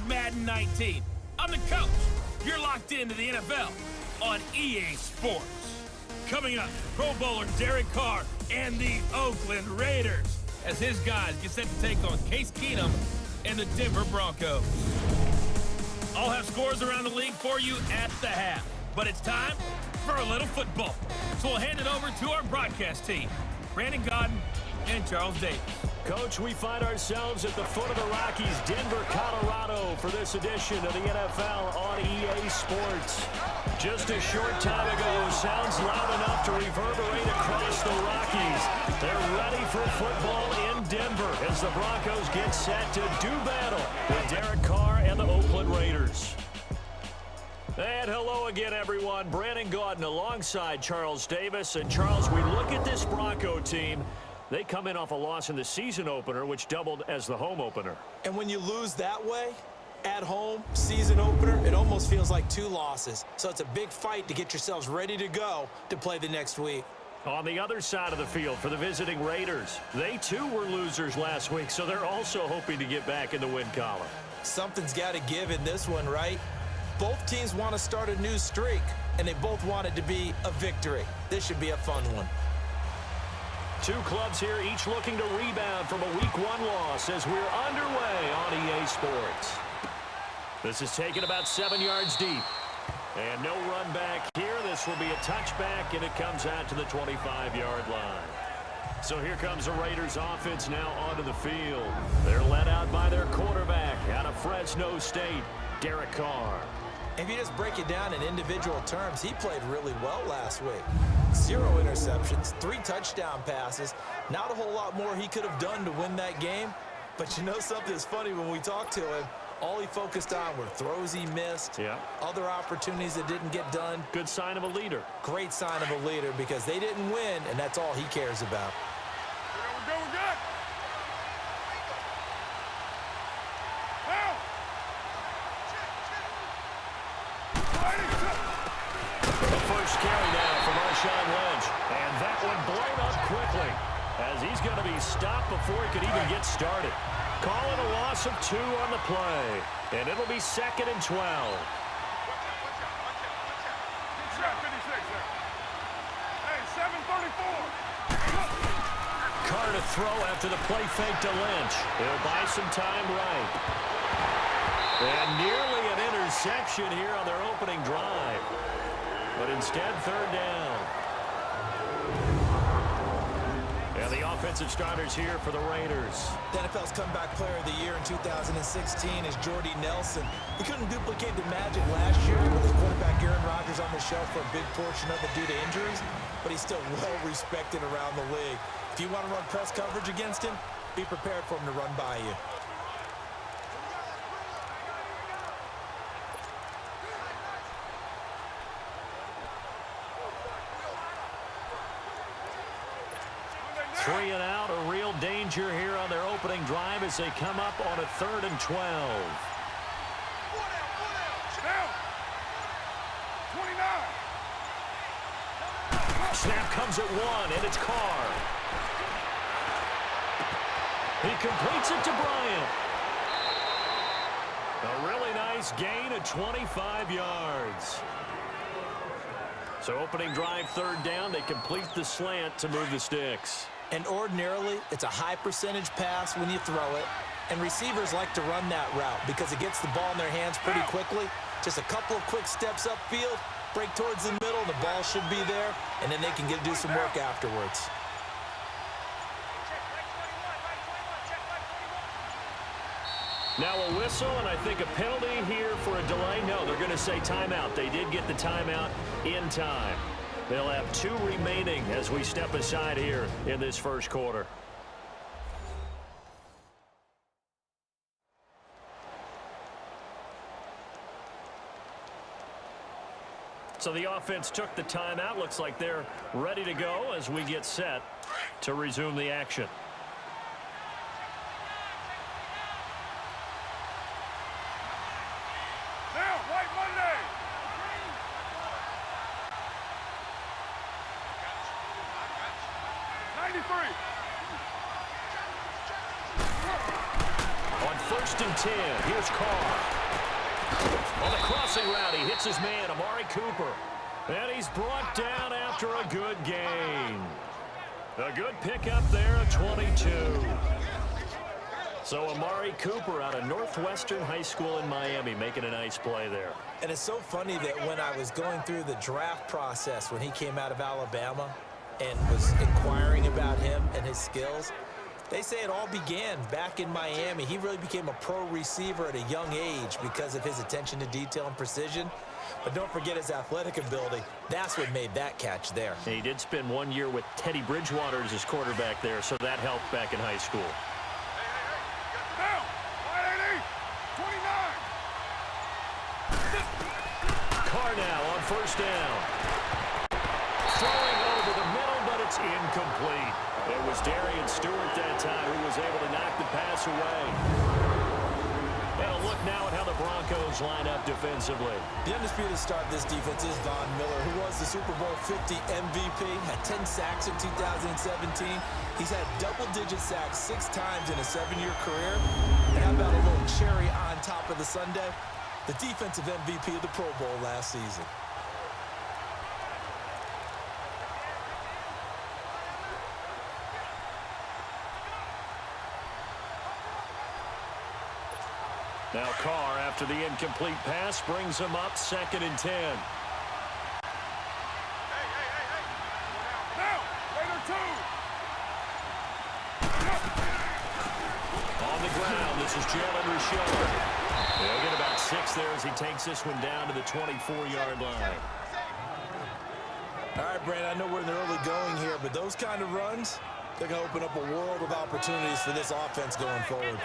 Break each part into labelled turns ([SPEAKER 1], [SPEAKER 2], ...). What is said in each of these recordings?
[SPEAKER 1] is Madden 19. I'm the coach. You're locked into the NFL on EA Sports. Coming up, Pro Bowler Derek Carr and the Oakland Raiders as his guys get set to take on Case Keenum and the Denver Broncos. I'll have scores around the league for you at the half, but it's time for a little football. So we'll hand it over to our broadcast team, Brandon Godden and Charles Davis.
[SPEAKER 2] Coach, we find ourselves at the foot of the Rockies, Denver, Colorado, for this edition of the NFL on EA Sports. Just a short time ago, sounds loud enough to reverberate across the Rockies. They're ready for football in Denver as the Broncos get set to do battle with Derek Carr and the Oakland Raiders. And hello again, everyone. Brandon Godden alongside Charles Davis. And Charles, we look at this Bronco team. They come in off a loss in the season opener, which doubled as the home opener.
[SPEAKER 3] And when you lose that way, at home, season opener, it almost feels like two losses. So it's a big fight to get yourselves ready to go to play the next week.
[SPEAKER 2] On the other side of the field for the visiting Raiders, they too were losers last week, so they're also hoping to get back in the win column.
[SPEAKER 3] Something's got to give in this one, right? Both teams want to start a new streak, and they both want it to be a victory. This should be a fun one.
[SPEAKER 2] Two clubs here, each looking to rebound from a Week 1 loss as we're underway on EA Sports. This is taken about 7 yards deep. And no run back here. This will be a touchback, and it comes out to the 25-yard line. So here comes the Raiders offense now onto the field. They're led out by their quarterback out of Fresno State, Derek Carr.
[SPEAKER 3] If you just break it down in individual terms, he played really well last week. 0 interceptions, 3 touchdown passes. Not a whole lot more he could have done to win that game. But you know something that's funny, when we talked to him, all he focused on were throws he missed, other opportunities that didn't get done.
[SPEAKER 2] Good sign of a leader.
[SPEAKER 3] Great sign of a leader because they didn't win, and that's all he cares about.
[SPEAKER 4] We're good.
[SPEAKER 2] First carry now for Marshawn Lynch. And that one blown up quickly as he's going to be stopped before he could even get started. Call it a loss of 2 on the play. And it'll be 2nd and 12.
[SPEAKER 4] Hey, 7:34.
[SPEAKER 2] Carr to throw after the play fake to Lynch. He'll buy some time right. And nearly an interception here on their opening drive. But instead, 3rd down. And the offensive starters here for the Raiders.
[SPEAKER 3] The NFL's comeback player of the year in 2016 is Jordy Nelson. He couldn't duplicate the magic last year with his quarterback Aaron Rodgers on the shelf for a big portion of it due to injuries, but he's still well respected around the league. If you want to run press coverage against him, be prepared for him to run by you.
[SPEAKER 2] Three and out, a real danger here on their opening drive as they come up on a 3rd and 12.
[SPEAKER 4] Down. 29.
[SPEAKER 2] Snap comes at 1, and it's Carr. He completes it to Bryant. A really nice gain of 25 yards. So opening drive, 3rd down. They complete the slant to move the sticks.
[SPEAKER 3] And ordinarily, it's a high percentage pass when you throw it. And receivers like to run that route because it gets the ball in their hands pretty quickly. Just a couple of quick steps upfield, break towards the middle, the ball should be there, and then they can do some work afterwards.
[SPEAKER 2] Now a whistle, and I think a penalty here for a delay. No, they're going to say timeout. They did get the timeout in time. They'll have 2 remaining as we step aside here in this first quarter. So the offense took the timeout. Looks like they're ready to go as we get set to resume the action.
[SPEAKER 4] Now, White Monday.
[SPEAKER 2] 1st and 10. Here's Carr. On the crossing route, he hits his man, Amari Cooper. And he's brought down after a good gain. A good pickup there at 22. So Amari Cooper out of Northwestern High School in Miami making a nice play there.
[SPEAKER 3] And it's so funny that when I was going through the draft process when he came out of Alabama and was inquiring about him and his skills, they say it all began back in Miami. He really became a pro receiver at a young age because of his attention to detail and precision. But don't forget his athletic ability. That's what made that catch there.
[SPEAKER 2] And he did spend 1 year with Teddy Bridgewater as his quarterback there, so that helped back in high school.
[SPEAKER 4] Down. 29.
[SPEAKER 2] Carr now on 1st down. Throwing over the middle, but it's incomplete. It was Darian Stewart that time who was able to knock the pass away. And a look now at how the Broncos line up defensively.
[SPEAKER 3] The undisputed star of this defense is Von Miller, who was the Super Bowl 50 MVP, had 10 sacks in 2017. He's had double-digit sacks 6 times in a 7-year career. And how about a little cherry on top of the sundae? The defensive MVP of the Pro Bowl last season.
[SPEAKER 2] Now Carr, after the incomplete pass, brings him up 2nd and 10.
[SPEAKER 4] Now, later 2.
[SPEAKER 2] On the ground, this is Jalen Richard. He'll get about 6 there as he takes this one down to the 24-yard line.
[SPEAKER 3] All right, Brandon, I know we're in the early going here, but those kind of runs, they're going to open up a world of opportunities for this offense going forward.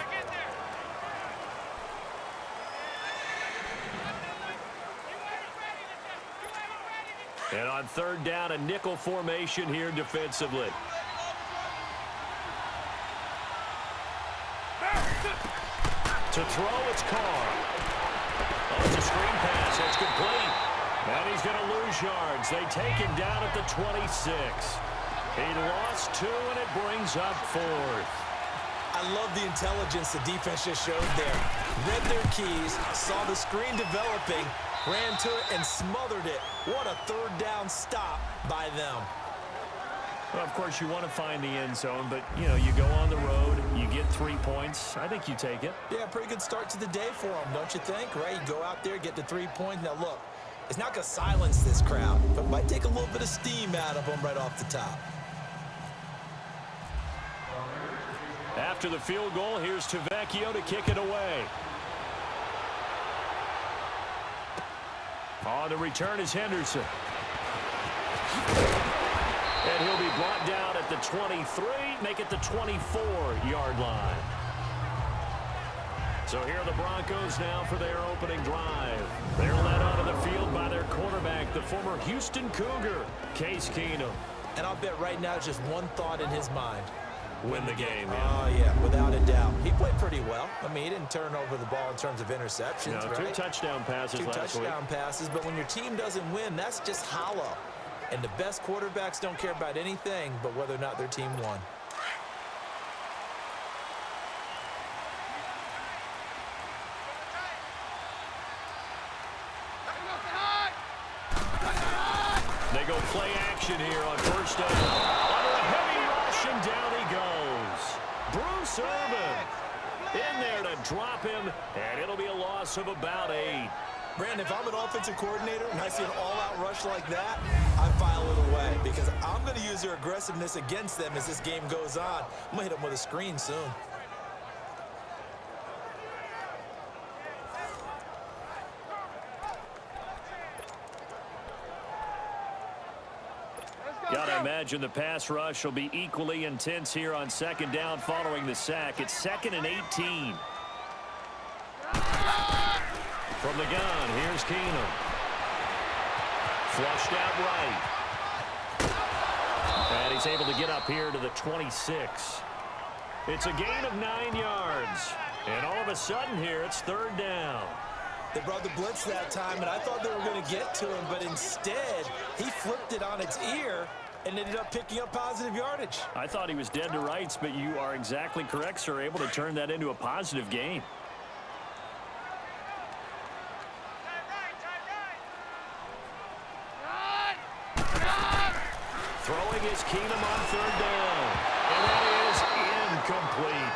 [SPEAKER 2] And on 3rd down, a nickel formation here defensively. To throw, it's Carr. Oh, it's a screen pass. It's complete. And he's going to lose yards. They take him down at the 26. He lost 2, and it brings up 4th.
[SPEAKER 3] I love the intelligence the defense just showed there. Read their keys, saw the screen developing, ran to it, and smothered it. What a 3rd down stop by them.
[SPEAKER 2] Well, of course, you want to find the end zone, but, you know, you go on the road, you get 3 points. I think you take it.
[SPEAKER 3] Yeah, pretty good start to the day for them, don't you think? Right? You go out there, get the 3 points. Now, look, it's not going to silence this crowd, but it might take a little bit of steam out of them right off the top.
[SPEAKER 2] After the field goal, here's Tavecchio to kick it away. On the return is Henderson. And he'll be brought down at the 23, make it the 24-yard line. So here are the Broncos now for their opening drive. They're led onto the field by their quarterback, the former Houston Cougar, Case Keenum.
[SPEAKER 3] And I'll bet right now just one thought in his mind.
[SPEAKER 2] Win the game,
[SPEAKER 3] Oh, yeah, without a doubt. He played pretty well. I mean, he didn't turn over the ball in terms of interceptions,
[SPEAKER 2] No,
[SPEAKER 3] right?
[SPEAKER 2] 2 touchdown passes last week.
[SPEAKER 3] 2 touchdown passes, but when your team doesn't win, that's just hollow. And the best quarterbacks don't care about anything but whether or not their team won.
[SPEAKER 2] They go play action here on 1st down. Under a heavy rush, and down he goes. Bruce Irvin in there to drop him, and it'll be a loss of about 8.
[SPEAKER 3] Brandon, if I'm an offensive coordinator and I see an all-out rush like that, I file it away because I'm going to use their aggressiveness against them as this game goes on. I'm going to hit them with a screen soon.
[SPEAKER 2] Gotta imagine the pass rush will be equally intense here on 2nd down following the sack. It's 2nd and 18. From the gun, here's Keenum. Flushed out right. And he's able to get up here to the 26. It's a gain of 9 yards. And all of a sudden here, it's 3rd down.
[SPEAKER 3] They brought the blitz that time, and I thought they were going to get to him, but instead, he flipped it on its ear and ended up picking up positive yardage.
[SPEAKER 2] I thought he was dead to rights, but you are exactly correct, sir. Able to turn that into a positive gain. is Keenum on third down. And that is incomplete.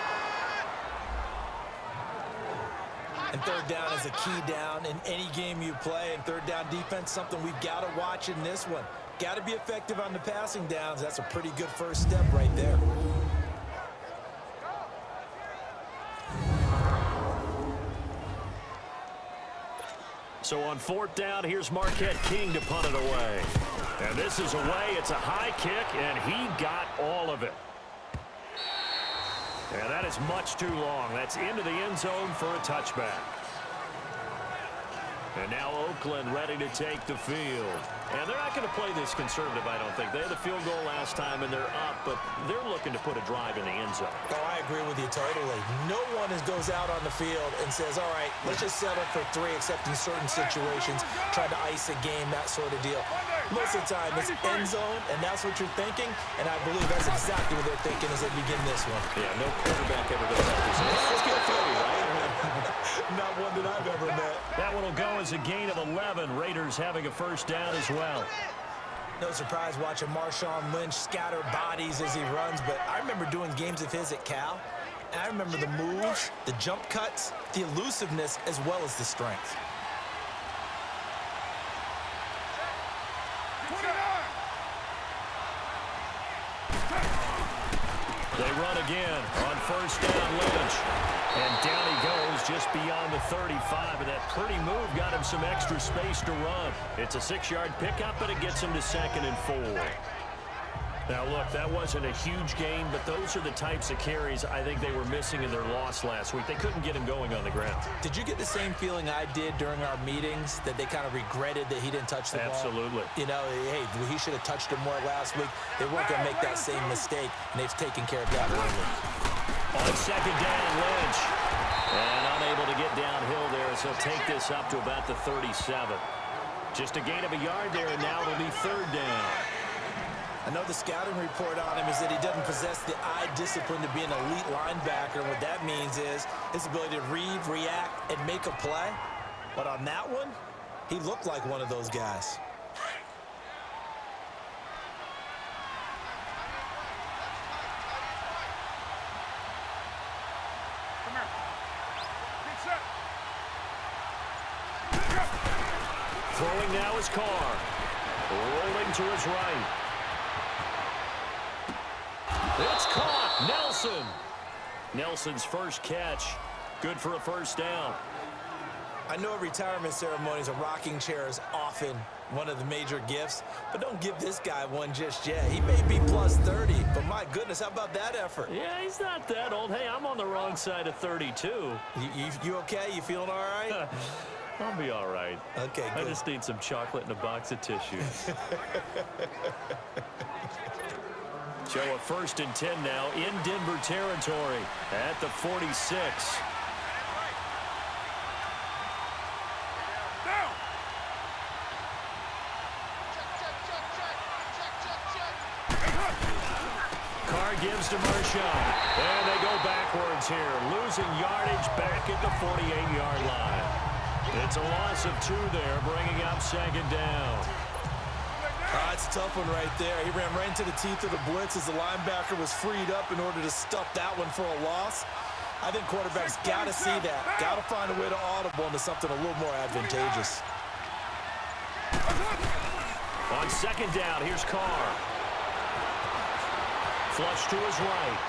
[SPEAKER 3] And third down is a key down in any game you play. And third down defense, something we've got to watch in this one. Got to be effective on the passing downs. That's a pretty good first step right there.
[SPEAKER 2] So on fourth down, here's Marquette King to punt it away. And this is away. It's a high kick, and he got all of it. And that is much too long. That's into the end zone for a touchback. And now Oakland ready to take the field. And they're not going to play this conservative, I don't think. They had the field goal last time, and they're up, but they're looking to put a drive in the end zone.
[SPEAKER 3] Oh, I agree with you totally. No one goes out on the field and says, all right, let's just settle for 3, except in certain situations, try to ice a game, that sort of deal. Most of the time, it's end zone, and that's what you're thinking, and I believe that's exactly what they're thinking as they begin this one.
[SPEAKER 2] Yeah, no quarterback ever goes out there saying, hey, let's get Philly, right?
[SPEAKER 3] Not one that I've ever met.
[SPEAKER 2] That one will go as a gain of 11. Raiders having a first down as well.
[SPEAKER 3] No surprise watching Marshawn Lynch scatter bodies as he runs, but I remember doing games of his at Cal, and I remember the moves, the jump cuts, the elusiveness, as well as the strength.
[SPEAKER 4] 29.
[SPEAKER 2] They run again on first down, Lynch. And down he goes just beyond the 35. And that pretty move got him some extra space to run. It's a 6-yard pickup, but it gets him to 2nd and 4. Now, look, that wasn't a huge gain, but those are the types of carries I think they were missing in their loss last week. They couldn't get him going on the ground.
[SPEAKER 3] Did you get the same feeling I did during our meetings, that they kind of regretted that he didn't touch the ball?
[SPEAKER 2] Absolutely.
[SPEAKER 3] You know, hey, he should have touched him more last week. They weren't going to make that same mistake, and they've taken care of that early.
[SPEAKER 2] On second down, Lynch. And unable to get downhill there, so he'll take this up to about the 37. Just a gain of a yard there, and now it'll be third down.
[SPEAKER 3] I know the scouting report on him is that he doesn't possess the eye discipline to be an elite linebacker. What that means is his ability to read, react, and make a play. But on that one, he looked like one of those guys.
[SPEAKER 4] Come here. Get set.
[SPEAKER 2] Throwing now is Carr. Rolling to his right. It's caught. Nelson. Nelson's first catch. Good for a first down.
[SPEAKER 3] I know at retirement ceremonies, a rocking chair is often one of the major gifts, but don't give this guy one just yet. He may be plus 30, but my goodness, how about that effort?
[SPEAKER 2] Yeah, he's not that old. Hey, I'm on the wrong side of 32.
[SPEAKER 3] You okay? You feeling all right?
[SPEAKER 2] I'll be all right.
[SPEAKER 3] Okay, good.
[SPEAKER 2] I just need some chocolate and a box of tissues. So a 1st and 10 now in Denver territory at the 46.
[SPEAKER 4] Down.
[SPEAKER 2] Carr gives to Marshawn. And they go backwards here. Losing yardage back at the 48-yard line. It's a loss of 2 there, bringing up 2nd down.
[SPEAKER 3] It's a tough one right there. He ran right into the teeth of the blitz as the linebacker was freed up in order to stuff that one for a loss. I think quarterbacks got to see that. Got to find a way to audible into something a little more advantageous.
[SPEAKER 2] On 2nd down, here's Carr. Flush to his right.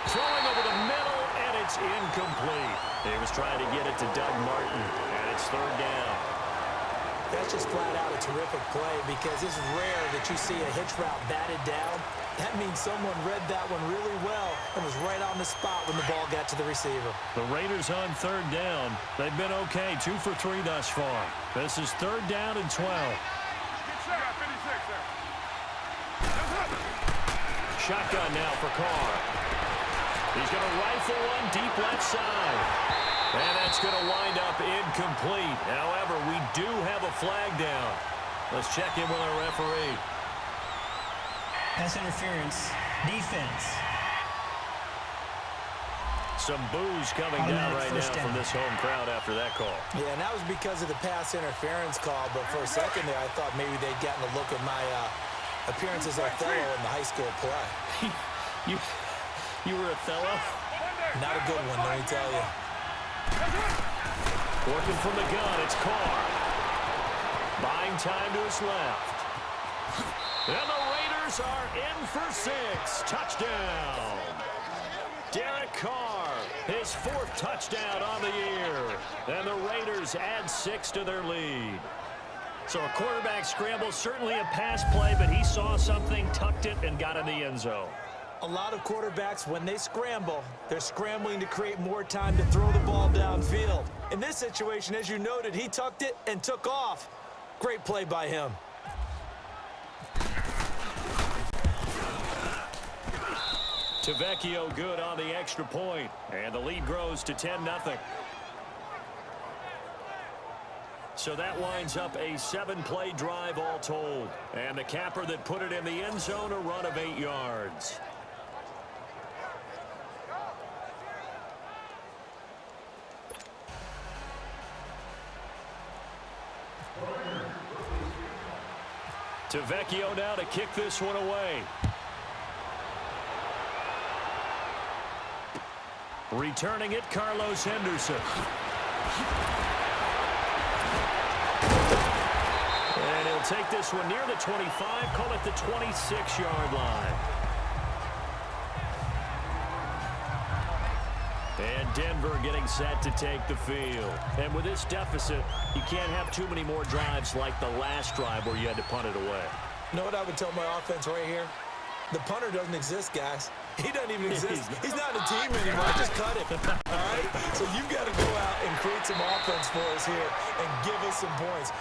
[SPEAKER 2] Throwing over the middle, and it's incomplete. He was trying to get it to Doug Martin, and it's 3rd down.
[SPEAKER 3] That's just flat out a terrific play, because it's rare that you see a hitch route batted down. That means someone read that one really well and was right on the spot when the ball got to the receiver.
[SPEAKER 2] The Raiders on 3rd down. They've been okay, 2 for 3 thus far. This is 3rd down and 12.
[SPEAKER 4] Get set. 56 there.
[SPEAKER 2] Shotgun now for Carr. He's going to rifle one deep left side. And that's going to wind up incomplete. However, we do have a flag down. Let's check in with our referee.
[SPEAKER 5] Pass interference. Defense.
[SPEAKER 2] Some boos coming down right now from this home crowd after that call.
[SPEAKER 3] Yeah, and that was because of the pass interference call. But for a second there, I thought maybe they'd gotten a look at my appearance as Othello in the high school play.
[SPEAKER 2] You were Othello?
[SPEAKER 3] Not a good one, let me tell you.
[SPEAKER 2] Working from the gun, it's Carr. Buying time to his left. And the Raiders are in for 6. Touchdown. Derek Carr, his 4th touchdown on the year. And the Raiders add 6 to their lead. So a quarterback scramble, certainly a pass play, but he saw something, tucked it, and got in the end zone.
[SPEAKER 3] A lot of quarterbacks, when they scramble, they're scrambling to create more time to throw the ball downfield. In this situation, as you noted, he tucked it and took off. Great play by him.
[SPEAKER 2] Tavecchio good on the extra point, and the lead grows to 10-0. So that winds up a 7-play drive all told. And the capper that put it in the end zone, a run of 8 yards. Tavecchio now to kick this one away. Returning it, Carlos Henderson. And he'll take this one near the 25, call it the 26-yard line. And Denver getting set to take the field. And with this deficit, you can't have too many more drives like the last drive where you had to punt it away.
[SPEAKER 3] You know what I would tell my offense right here? The punter doesn't exist, guys. He doesn't even exist. He's not a team anymore. I just cut him. All right? So you've got to go out and create some offense for us here and give us some points.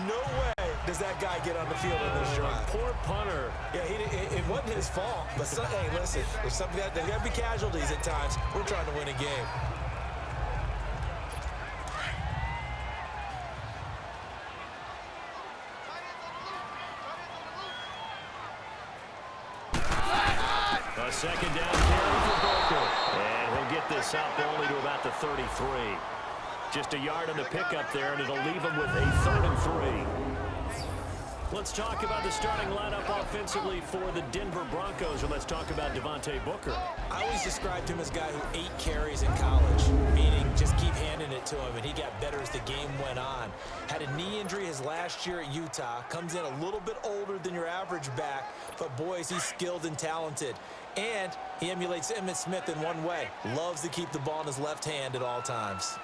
[SPEAKER 3] No way does that guy get on the field in this drive.
[SPEAKER 2] Poor punter.
[SPEAKER 3] Yeah, it wasn't his fault. But, hey, listen, there's got to be casualties at times. We're trying to win a game.
[SPEAKER 2] A second down carry for Booker. And he'll get this up only to about the 33. Just a yard on the pickup there, and it'll leave him with a 3rd and 3. Let's talk about the starting lineup offensively for the Denver Broncos, and let's talk about Devontae Booker.
[SPEAKER 3] I always described him as a guy who 8 carries in college, meaning just keep handing it to him, and he got better as the game went on. Had a knee injury his last year at Utah, comes in a little bit older than your average back, but boys, he's skilled and talented. And he emulates Emmitt Smith in one way. Loves to keep the ball in his left hand at all times.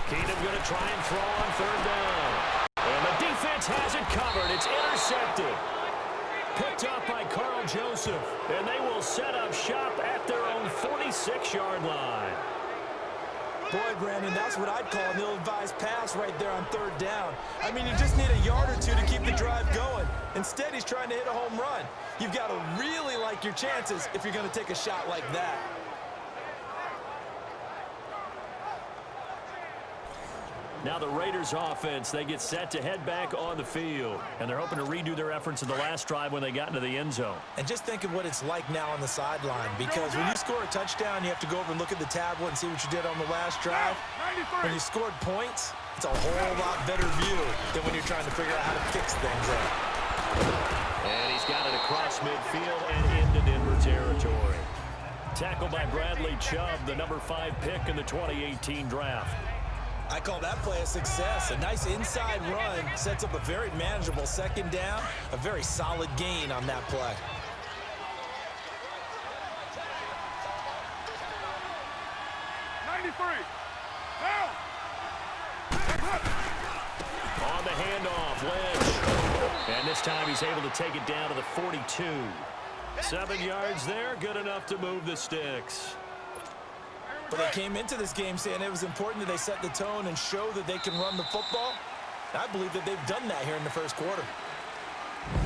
[SPEAKER 2] Keenum going to try and throw on 3rd down. And the defense has it covered. It's intercepted. Picked up by Carl Joseph. And they will set up shop at their own 46-yard line.
[SPEAKER 3] Boy, Brandon, that's what I'd call an ill-advised pass right there on 3rd down. I mean, you just need a yard or two to keep the drive going. Instead, he's trying to hit a home run. You've got to really like your chances if you're going to take a shot like that.
[SPEAKER 2] Now the Raiders offense, they get set to head back on the field. And they're hoping to redo their efforts in the last drive when they got into the end zone.
[SPEAKER 3] And just think of what it's like now on the sideline. Because when you score a touchdown, you have to go over and look at the tablet and see what you did on the last drive. When you scored points, it's a whole lot better view than when you're trying to figure out how to fix things up.
[SPEAKER 2] And he's got it across midfield and into Denver territory. Tackled by Bradley Chubb, the number 5 pick in the 2018 draft.
[SPEAKER 3] I call that play a success. A nice inside run sets up a very manageable 2nd down. A very solid gain on that play.
[SPEAKER 2] On the handoff, Lynch. And this time he's able to take it down to the 42. 7 yards there, good enough to move the sticks.
[SPEAKER 3] But they came into this game saying it was important that they set the tone and show that they can run the football. I believe that they've done that here in the 1st quarter.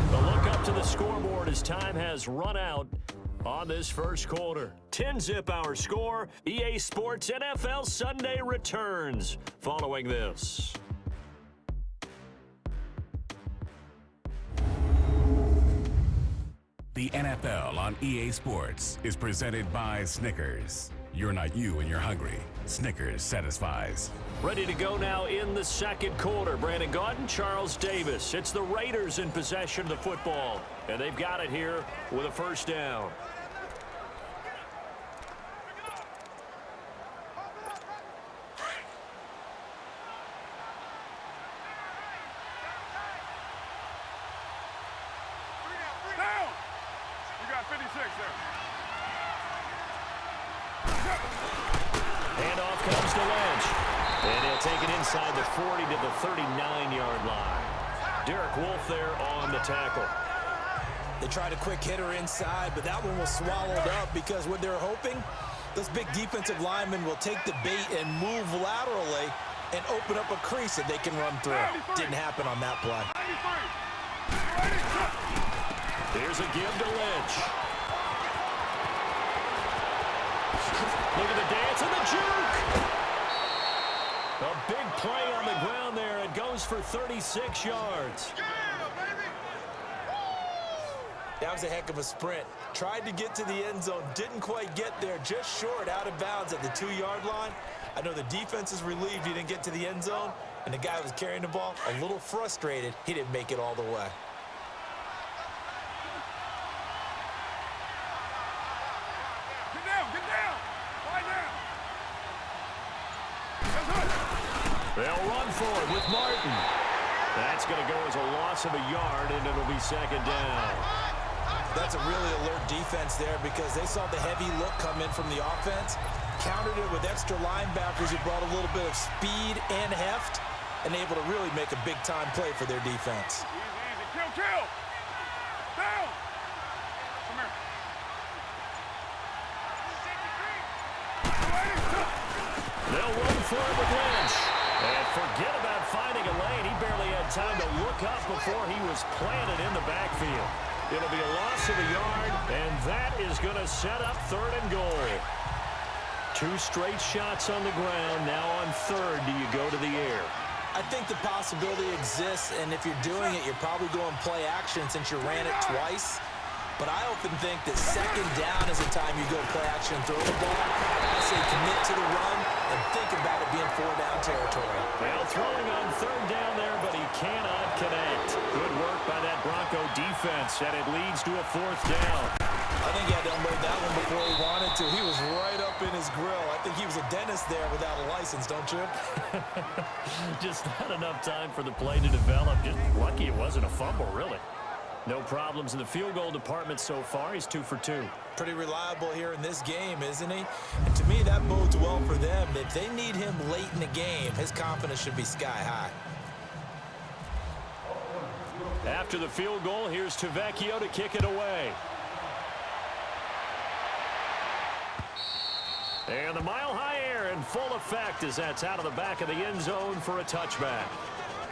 [SPEAKER 2] The look up to the scoreboard as time has run out on this 1st quarter. 10-zip our score. EA Sports NFL Sunday returns following this.
[SPEAKER 6] The NFL on EA Sports is presented by Snickers. You're not you and you're hungry. Snickers satisfies.
[SPEAKER 2] Ready to go now in the second quarter. Brandon Gaudin, Charles Davis. It's the Raiders in possession of the football, and they've got it here with a first down.
[SPEAKER 4] Down! You got 56 there.
[SPEAKER 2] Handoff comes to Lynch. And he'll take it inside the 40 to the 39-yard line. Derek Wolfe there on the tackle.
[SPEAKER 3] They tried a quick hitter inside, but that one was swallowed up because what they're hoping, those big defensive linemen will take the bait and move laterally and open up a crease that they can run through. Didn't happen on that play.
[SPEAKER 2] Here's a give to Lynch. Look at the dance and the juke. A big play on the ground there. It goes for 36 yards.
[SPEAKER 3] That was a heck of a sprint. Tried to get to the end zone, didn't quite get there, just short, out of bounds at the 2-yard line. I know the defense is relieved he didn't get to the end zone, and the guy who was carrying the ball, a little frustrated, he didn't make it all the way.
[SPEAKER 4] Get down! Lie down!
[SPEAKER 2] They'll run for it with Martin. That's going to go as a loss of a yard, and it'll be second down.
[SPEAKER 3] That's a really alert defense there because they saw the heavy look come in from the offense, countered it with extra linebackers who brought a little bit of speed and heft, and able to really make a big-time play for their defense.
[SPEAKER 4] Easy. Kill! Down! Come here.
[SPEAKER 2] They'll run for it with Lynch. And forget about finding a lane. He barely had time to look up before he was planted in the backfield. It'll be a loss of a yard, and that is going to set up third and goal. 2 straight shots on the ground. Now on third, do you go to the air?
[SPEAKER 3] I think the possibility exists, and if you're doing it, you're probably going play action since you ran it twice. But I often think that second down is the time you go play action and throw the ball. I say commit to the run and think about it being 4-down territory.
[SPEAKER 2] Well, throwing on third down there, but he cannot connect. Good work by that Bronco defense, and it leads to a 4th down.
[SPEAKER 3] I think he had to unload that one before he wanted to. He was right up in his grill. I think he was a dentist there without a license, don't you?
[SPEAKER 2] Just not enough time for the play to develop. Just lucky it wasn't a fumble, really. No problems in the field goal department so far. He's 2 for 2.
[SPEAKER 3] Pretty reliable here in this game, isn't he? And to me, that bodes well for them. If they need him late in the game, his confidence should be sky high.
[SPEAKER 2] After the field goal, here's Tavecchio to kick it away. And the mile-high air in full effect as that's out of the back of the end zone for a touchback.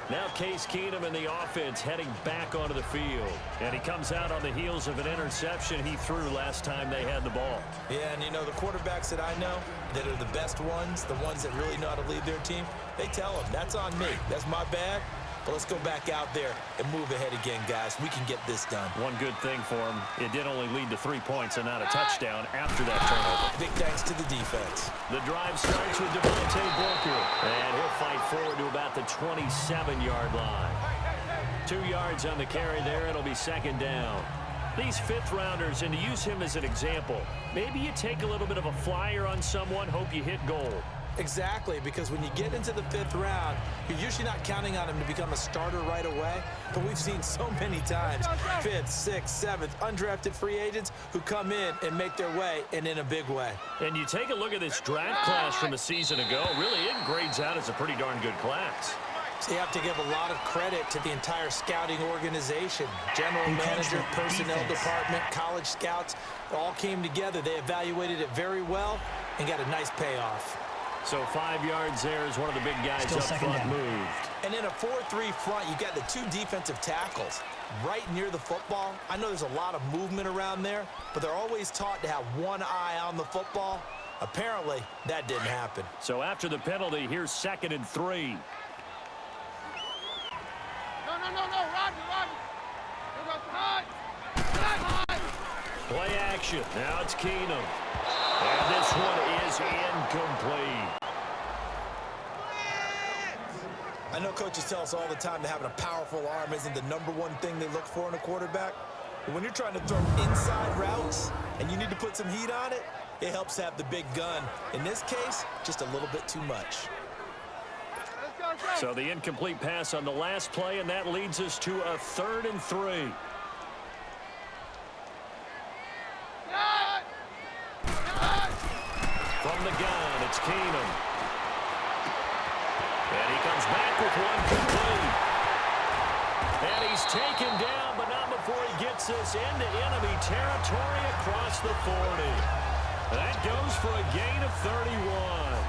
[SPEAKER 2] Now Case Keenum in the offense heading back onto the field. And he comes out on the heels of an interception he threw last time they had the ball.
[SPEAKER 3] Yeah, and you know, the quarterbacks that I know that are the best ones, the ones that really know how to lead their team, they tell them, that's on me. That's my bad. But let's go back out there and move ahead again, guys. We can get this done.
[SPEAKER 2] One good thing for him, it did only lead to 3 points and not a touchdown after that turnover.
[SPEAKER 3] Big thanks to the defense.
[SPEAKER 2] The drive starts with Devontae Booker, and he'll fight forward to about the 27-yard line. 2 yards on the carry there. It'll be second down. These fifth-rounders, and to use him as an example, maybe you take a little bit of a flyer on someone, hope you hit goal.
[SPEAKER 3] Exactly, because when you get into the 5th round, you're usually not counting on him to become a starter right away. But we've seen so many times 5th, 6th, 7th, undrafted free agents who come in and make their way, and in a big way.
[SPEAKER 2] And you take a look at this draft class from a season ago, really it grades out as a pretty darn good class.
[SPEAKER 3] So you have to give a lot of credit to the entire scouting organization. General manager, personnel department, college scouts, all came together. They evaluated it very well and got a nice payoff.
[SPEAKER 2] So 5 yards there is one of the big guys up front moved.
[SPEAKER 3] And in a 4-3 front, you got the 2 defensive tackles right near the football. I know there's a lot of movement around there, but they're always taught to have one eye on the football. Apparently, that didn't happen.
[SPEAKER 2] So after the penalty, here's 2nd and 3.
[SPEAKER 4] No, Roger.
[SPEAKER 2] Play action. Now it's Keenum. And this one is incomplete.
[SPEAKER 3] I know coaches tell us all the time that having a powerful arm isn't the #1 thing they look for in a quarterback. But when you're trying to throw inside routes and you need to put some heat on it, it helps have the big gun. In this case, just a little bit too much.
[SPEAKER 2] So the incomplete pass on the last play, and that leads us to a 3rd and 3. From the gun, it's Keenum. And he comes back with one complete. And he's taken down, but not before he gets us into enemy territory across the 40. That goes for a gain of 31.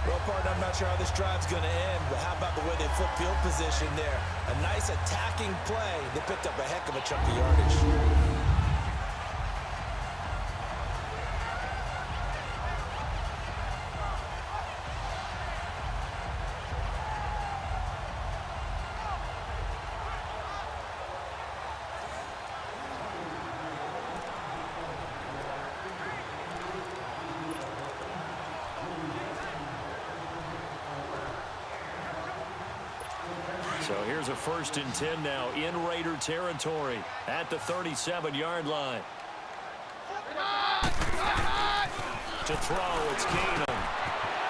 [SPEAKER 3] Well, partner, I'm not sure how this drive's going to end, but how about the way they flip field position there? A nice attacking play. They picked up a heck of a chunk of yardage.
[SPEAKER 2] So here's a 1st and 10 now in Raider territory at the 37-yard line. To throw, it's Keenum.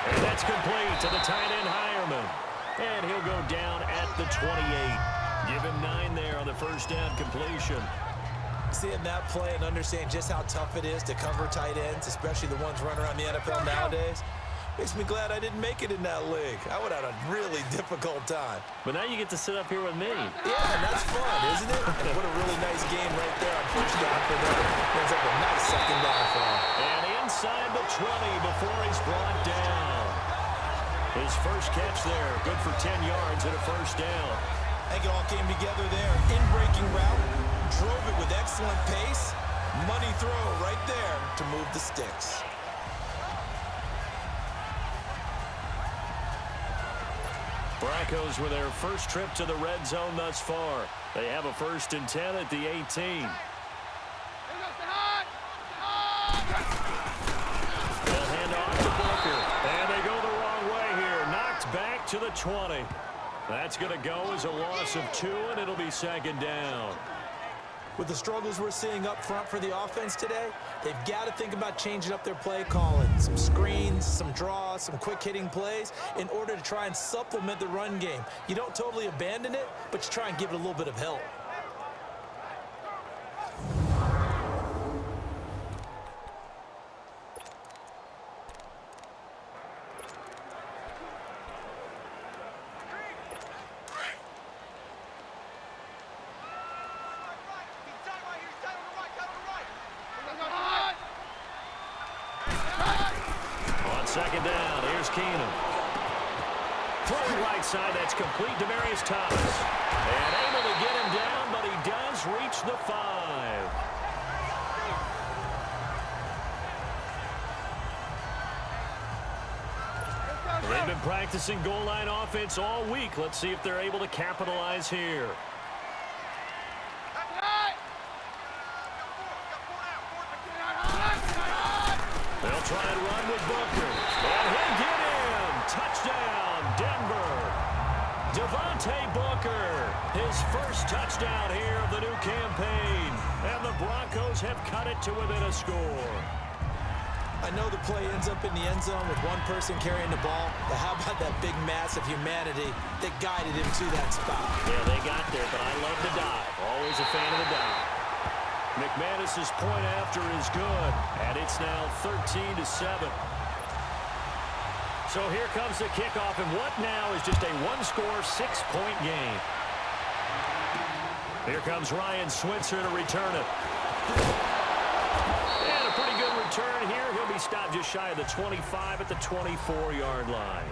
[SPEAKER 2] And that's complete to the tight end, Hireman. And he'll go down at the 28. Give him 9 there on the 1st down completion.
[SPEAKER 3] Seeing that play and understand just how tough it is to cover tight ends, especially the ones running around the NFL nowadays, makes me glad I didn't make it in that league. I would have had a really difficult time.
[SPEAKER 2] But now you get to sit up here with me.
[SPEAKER 3] Yeah, and that's fun, isn't it? And what a really nice game right there on 1st down for them. Ends up a nice 2nd down for him.
[SPEAKER 2] And inside the 20 before he's brought down. His first catch there, good for 10 yards and a 1st down.
[SPEAKER 3] I think it all came together there. In-breaking route, drove it with excellent pace. Money throw right there to move the sticks.
[SPEAKER 2] Broncos with their first trip to the red zone thus far. They have a 1st and 10 at the 18. They'll hand off to Booker. And they go the wrong way here. Knocked back to the 20. That's going to go as a loss of 2, and it'll be 2nd down.
[SPEAKER 3] With the struggles we're seeing up front for the offense today, they've got to think about changing up their play calling. Some screens, some draws, some quick-hitting plays in order to try and supplement the run game. You don't totally abandon it, but you try and give it a little bit of help.
[SPEAKER 2] Second down, here's Keenum. Throwing right side, that's complete to Demarius Thomas. And able to get him down, but he does reach the 5. They've been practicing goal line offense all week. Let's see if they're able to capitalize here. They'll try and run with Booker. And he'll get him. Touchdown, Denver. Devontae Booker, his first touchdown here of the new campaign. And the Broncos have cut it to within a score.
[SPEAKER 3] I know the play ends up in the end zone with one person carrying the ball, but how about that big mass of humanity that guided him to that spot?
[SPEAKER 2] Yeah, they got there, but I love the dive. Always a fan of the dive. McManus's point after is good, and it's now 13-7. So here comes the kickoff, and what now is just a one-score, 6-point game. Here comes Ryan Switzer to return it. And a pretty good return here. He'll be stopped just shy of the 25 at the 24-yard line.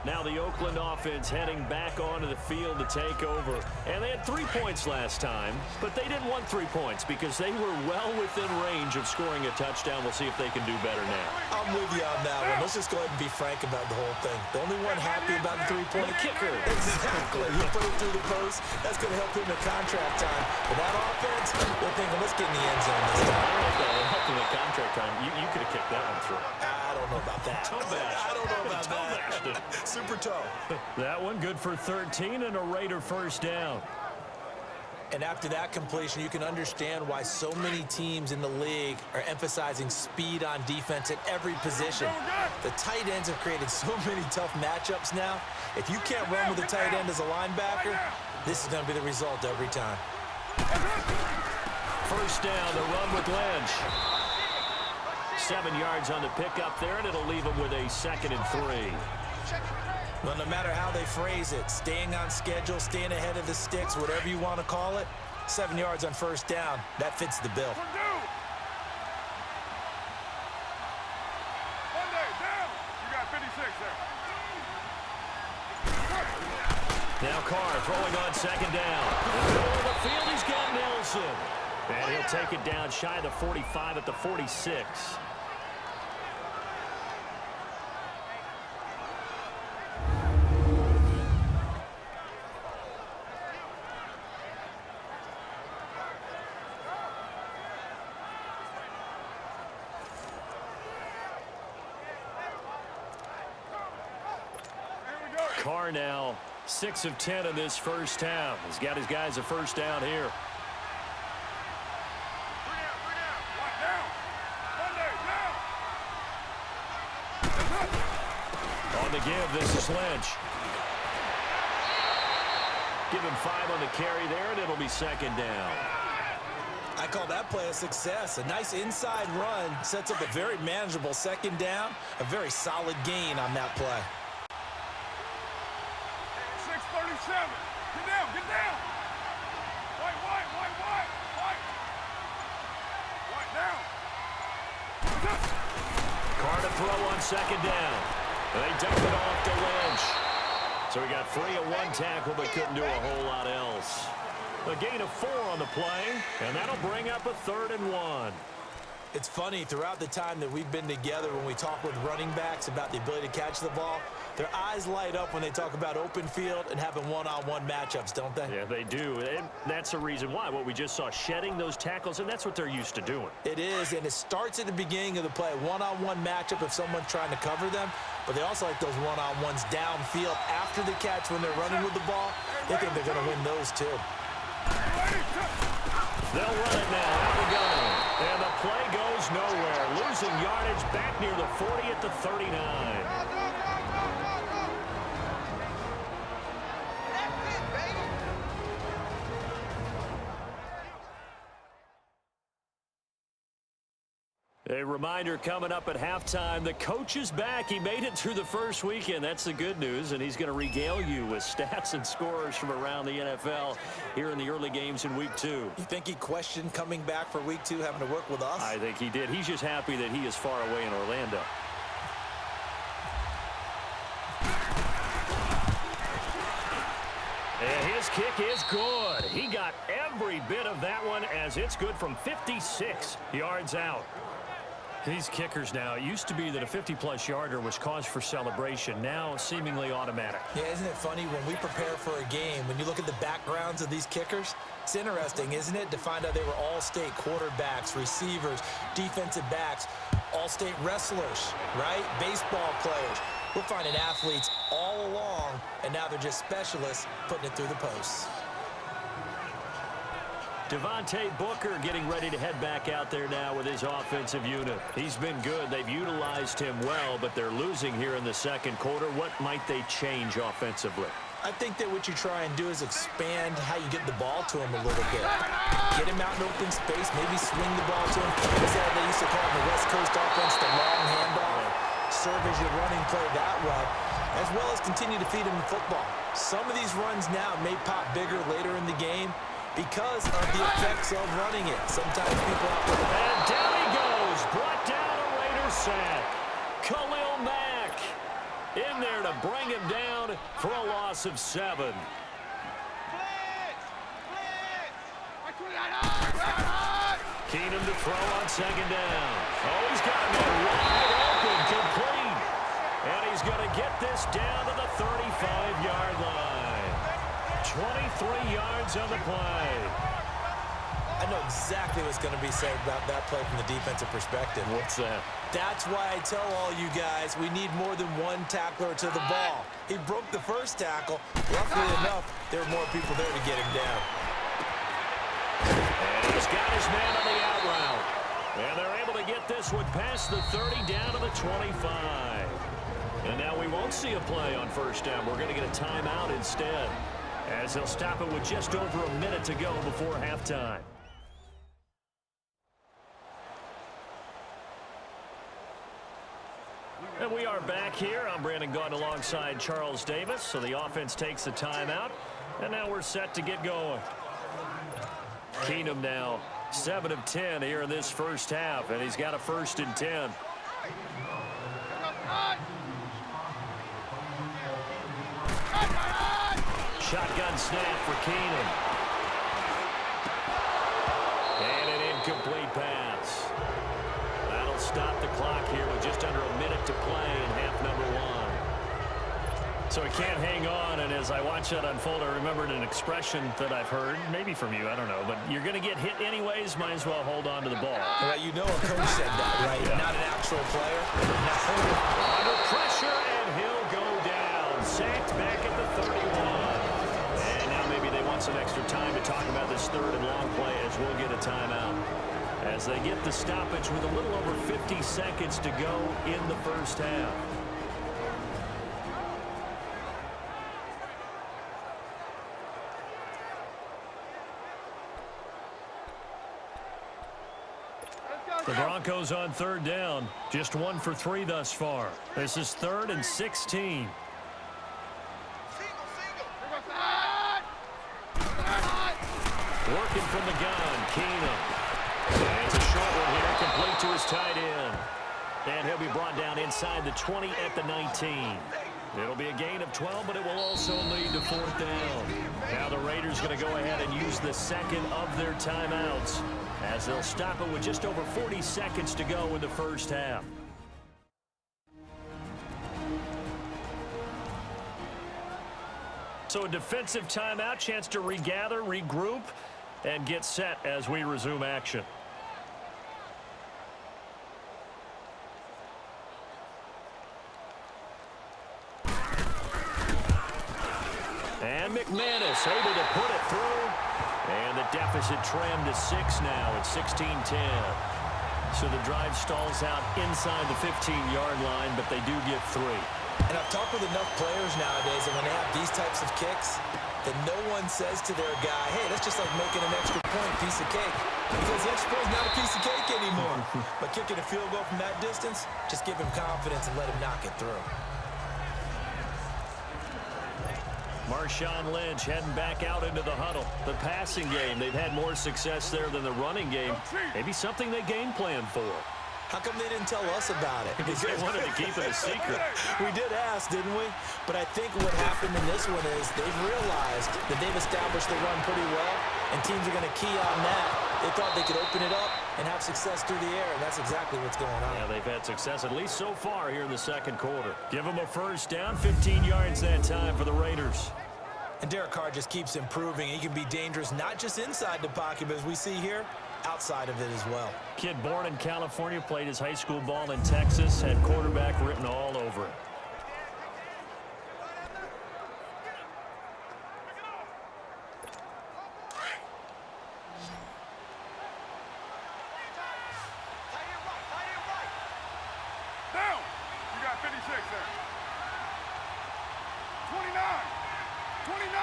[SPEAKER 2] Now the Oakland offense heading back onto the field to take over. And they had 3 points last time, but they didn't want 3 points because they were well within range of scoring a touchdown. We'll see if they can do better now.
[SPEAKER 3] I'm with you on that one. Let's just go ahead and be frank about the whole thing. The only one happy about the 3-point
[SPEAKER 2] kicker.
[SPEAKER 3] Exactly. You put it through the post. That's going to help him in contract time. But that offense, if thinking, let's get in the end zone this time.
[SPEAKER 2] I don't know if that helped in the contract time. You could have kicked that one through.
[SPEAKER 3] I don't know about that. I don't know about that. Super toe.
[SPEAKER 2] That one good for 13 and a Raider first down.
[SPEAKER 3] And after that completion, you can understand why so many teams in the league are emphasizing speed on defense at every position. The tight ends have created so many tough matchups now. If you can't run with a tight end as a linebacker, this is going to be the result every time.
[SPEAKER 2] First down, the run with Lynch. 7 yards on the pickup there, and it'll leave him with a 2nd and 3.
[SPEAKER 3] Well, no matter how they phrase it, staying on schedule, staying ahead of the sticks, whatever you want to call it, 7 yards on first down, that fits the bill.
[SPEAKER 2] Now Carr throwing on 2nd down. In the middle of the field, he's got Nelson. And he'll take it down shy of the 45 at the 46. Carr now 6 of 10 in this first half. He's got his guys a first down here. On the give, this is Lynch. Give him 5 on the carry there, and it'll be 2nd down.
[SPEAKER 3] I call that play a success. A nice inside run sets up a very manageable 2nd down. A very solid gain on that play.
[SPEAKER 4] 637. Get down, get down. White down.
[SPEAKER 2] Carr to throw on 2nd down. And they dump it off to Lynch. So we got 3 and 1 tackle, but couldn't do a whole lot else. A gain of 4 on the play, and that'll bring up a 3rd and 1.
[SPEAKER 3] It's funny, throughout the time that we've been together, when we talk with running backs about the ability to catch the ball, their eyes light up when they talk about open field and having one-on-one matchups, don't they?
[SPEAKER 2] Yeah, they do. And that's the reason why. What we just saw, shedding those tackles, and that's what they're used to doing.
[SPEAKER 3] It is, and it starts at the beginning of the play. One-on-one matchup if someone's trying to cover them, but they also like those one-on-ones downfield after the catch when they're running with the ball. They think they're going to win those, too.
[SPEAKER 2] They'll run it now. Out we go. And the play goes nowhere. Losing yardage back near the 40 at the 39. A reminder coming up at halftime, the coach is back. He made it through the first weekend. That's the good news, and he's going to regale you with stats and scores from around the NFL here in the early games in Week 2.
[SPEAKER 3] You think he questioned coming back for Week 2, having to work with us?
[SPEAKER 2] I think he did. He's just happy that he is far away in Orlando. And his kick is good. He got every bit of that one, as it's good from 56 yards out. These kickers now, it used to be that a 50-plus yarder was cause for celebration. Now, seemingly automatic.
[SPEAKER 3] Yeah, isn't it funny when we prepare for a game, when you look at the backgrounds of these kickers, it's interesting, isn't it, to find out they were all-state quarterbacks, receivers, defensive backs, all-state wrestlers, right? Baseball players. We're finding athletes all along, and now they're just specialists putting it through the posts.
[SPEAKER 2] Devontae Booker getting ready to head back out there now with his offensive unit. He's been good. They've utilized him well, but they're losing here in the second quarter. What might they change offensively?
[SPEAKER 3] I think that what you try and do is expand how you get the ball to him a little bit. Get him out in open space, maybe swing the ball to him. They used to call it the West Coast offense, the long handoff. Serve as your running play that way, as well as continue to feed him in football. Some of these runs now may pop bigger later in the game because of the effects of running it. Sometimes people have to...
[SPEAKER 2] And down he goes. Brought down a Raider sack. Khalil Mack in there to bring him down for a loss of 7. Keenum to throw on 2nd down. Oh, he's got him wide open, complete. And he's going to get this down to the 35-yard line. 23 yards on the play.
[SPEAKER 3] I know exactly what's going to be said about that play from the defensive perspective.
[SPEAKER 2] What's that?
[SPEAKER 3] That's why I tell all you guys we need more than one tackler to the ball. He broke the first tackle. Luckily enough, there were more people there to get him down.
[SPEAKER 2] And he's got his man on the out route. And they're able to get this one past the 30 down to the 25. And now we won't see a play on first down. We're going to get a timeout instead, as they'll stop it with just over a minute to go before halftime. And we are back here. I'm Brandon Gaudin alongside Charles Davis. So the offense takes a timeout, and now we're set to get going. Keenum now 7 of 10 here in this first half, and he's got a 1st and 10. Shotgun snap for Keenum. And an incomplete pass. That'll stop the clock here with just under a minute to play in half number 1. So he can't hang on, and as I watch that unfold, I remembered an expression that I've heard, maybe from you, I don't know, but you're going to get hit anyways, might as well hold on to the ball.
[SPEAKER 3] Well, you know a coach said that, right? Yeah. Not an actual player.
[SPEAKER 2] Under pressure, and he'll go down. Sacked back at the 31. And now maybe they want some extra time to talk about this 3rd and long play, as we'll get a timeout. As they get the stoppage with a little over 50 seconds to go in the first half. The Broncos on 3rd down. Just 1 for 3 thus far. This is 3rd and 16. Working from the gun, Keenum. And it's a short one here, complete to his tight end. And he'll be brought down inside the 20 at the 19. It'll be a gain of 12, but it will also lead to 4th down. Now the Raiders going to go ahead and use the second of their timeouts, as they'll stop it with just over 40 seconds to go in the first half. So a defensive timeout, chance to regather, regroup, and get set as we resume action. And McManus able to put it through. And the deficit trimmed to 6 now at 16-10. So the drive stalls out inside the 15-yard line, but they do get 3.
[SPEAKER 3] And I've talked with enough players nowadays, and when they have these types of kicks, that no one says to their guy, hey, that's just like making an extra point, piece of cake. Because the extra point is not a piece of cake anymore. But kicking a field goal from that distance, just give him confidence and let him knock it through.
[SPEAKER 2] Marshawn Lynch heading back out into the huddle. The passing game, they've had more success there than the running game. Maybe something they game plan for.
[SPEAKER 3] How come they didn't tell us about it?
[SPEAKER 2] Because they wanted to keep it a secret.
[SPEAKER 3] We did ask, didn't we? But I think what happened in this one is they've realized that they've established the run pretty well, and teams are going to key on that. They thought they could open it up and have success through the air, and that's exactly what's going on.
[SPEAKER 2] Yeah, they've had success, at least so far here in the second quarter. Give them a first down, 15 yards that time for the Raiders.
[SPEAKER 3] And Derek Carr just keeps improving. He can be dangerous not just inside the pocket, but as we see here, outside of it as well.
[SPEAKER 2] Kid born in California, played his high school ball in Texas, had quarterback written all over it.
[SPEAKER 4] Down. You got 56 there. 29. 29.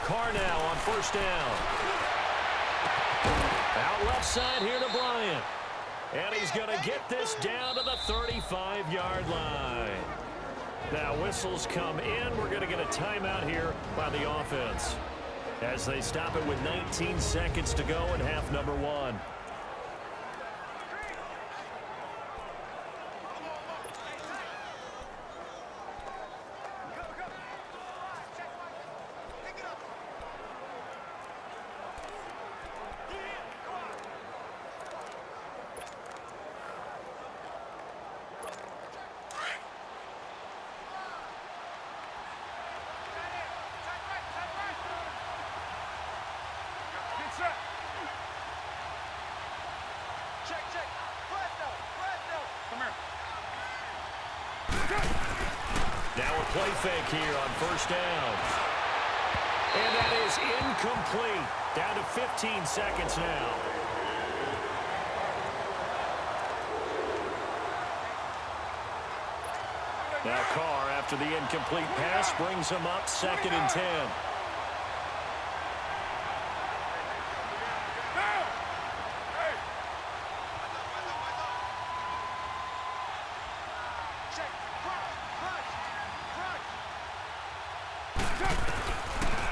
[SPEAKER 2] Carr now on first down. Out left side here to Bryant. And he's going to get this down to the 35-yard line. Now whistles come in. We're going to get a timeout here by the offense, as they stop it with 19 seconds to go in half number 1.
[SPEAKER 4] Get set. Come here.
[SPEAKER 2] Now a play fake here on first down. And that is incomplete. Down to 15 seconds now. Now Carr, after the incomplete pass, brings him up 2nd and 10.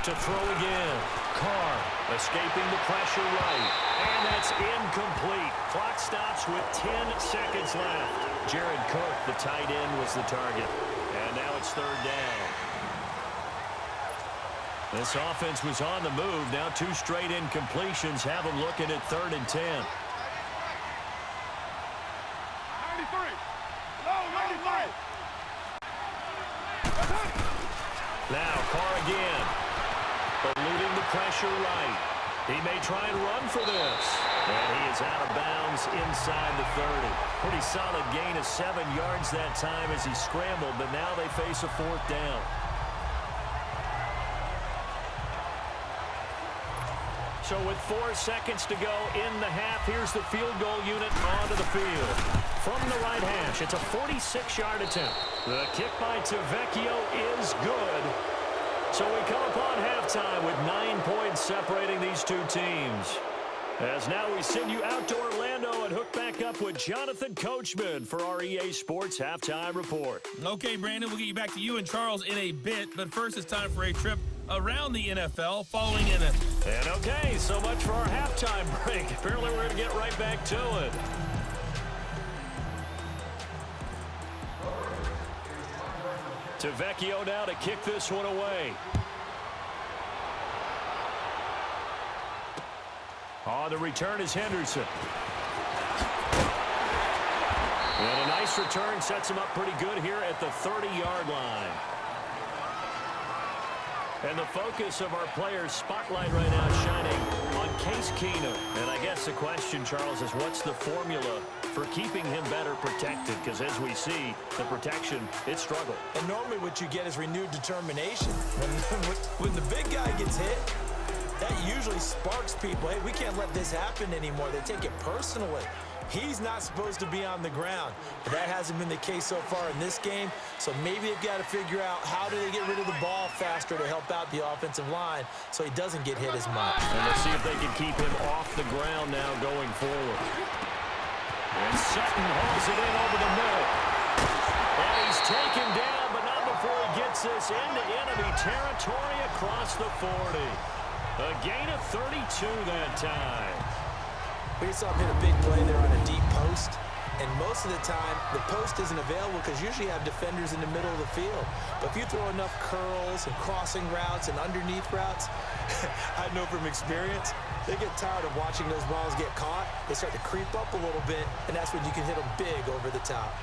[SPEAKER 2] To throw again. Carr escaping the pressure right. And that's incomplete. Clock stops with 10 seconds left. Jared Cook, the tight end, was the target. And now it's 3rd down. This offense was on the move. Now 2 straight incompletions have them looking at 3rd and 10.
[SPEAKER 4] 93. Low, 93.
[SPEAKER 2] Now Carr again. Eluding the pressure right. He may try and run for this. And he is out of bounds inside the 30. Pretty solid gain of 7 yards that time as he scrambled, but now they face a 4th down. So with 4 seconds to go in the half, here's the field goal unit onto the field. From the right hash, it's a 46-yard attempt. The kick by Tavecchio is good. So we come upon halftime with 9 points separating these two teams. As now we send you out to Orlando and hook back up with Jonathan Coachman for our EA Sports Halftime Report.
[SPEAKER 1] Okay, Brandon, we'll get you back to you and Charles in a bit, but first it's time for a trip around the NFL following in it.
[SPEAKER 2] And okay, so much for our halftime break. Apparently we're going to get right back to it. Tavecchio now to kick this one away. On the return is Henderson. And a nice return sets him up pretty good here at the 30-yard line. And the focus of our players' spotlight right now is shining on Case Keenum. And I guess the question, Charles, is what's the formula for keeping him better protected? Because as we see, the protection, it struggled.
[SPEAKER 3] And normally what you get is renewed determination. When the big guy gets hit, that usually sparks people. Hey, we can't let this happen anymore. They take it personally. He's not supposed to be on the ground, but that hasn't been the case so far in this game. So maybe they've got to figure out how do they get rid of the ball faster to help out the offensive line so he doesn't get hit as much.
[SPEAKER 2] And let's see if they can keep him off the ground now going forward. And Sutton hauls it in over the middle. And he's taken down, but not before he gets this into enemy territory across the 40. A gain of 32 that time.
[SPEAKER 3] We saw him hit a big play there on a deep post, and most of the time, the post isn't available because usually you have defenders in the middle of the field. But if you throw enough curls and crossing routes and underneath routes, I know from experience, they get tired of watching those balls get caught. They start to creep up a little bit, and that's when you can hit them big over the top.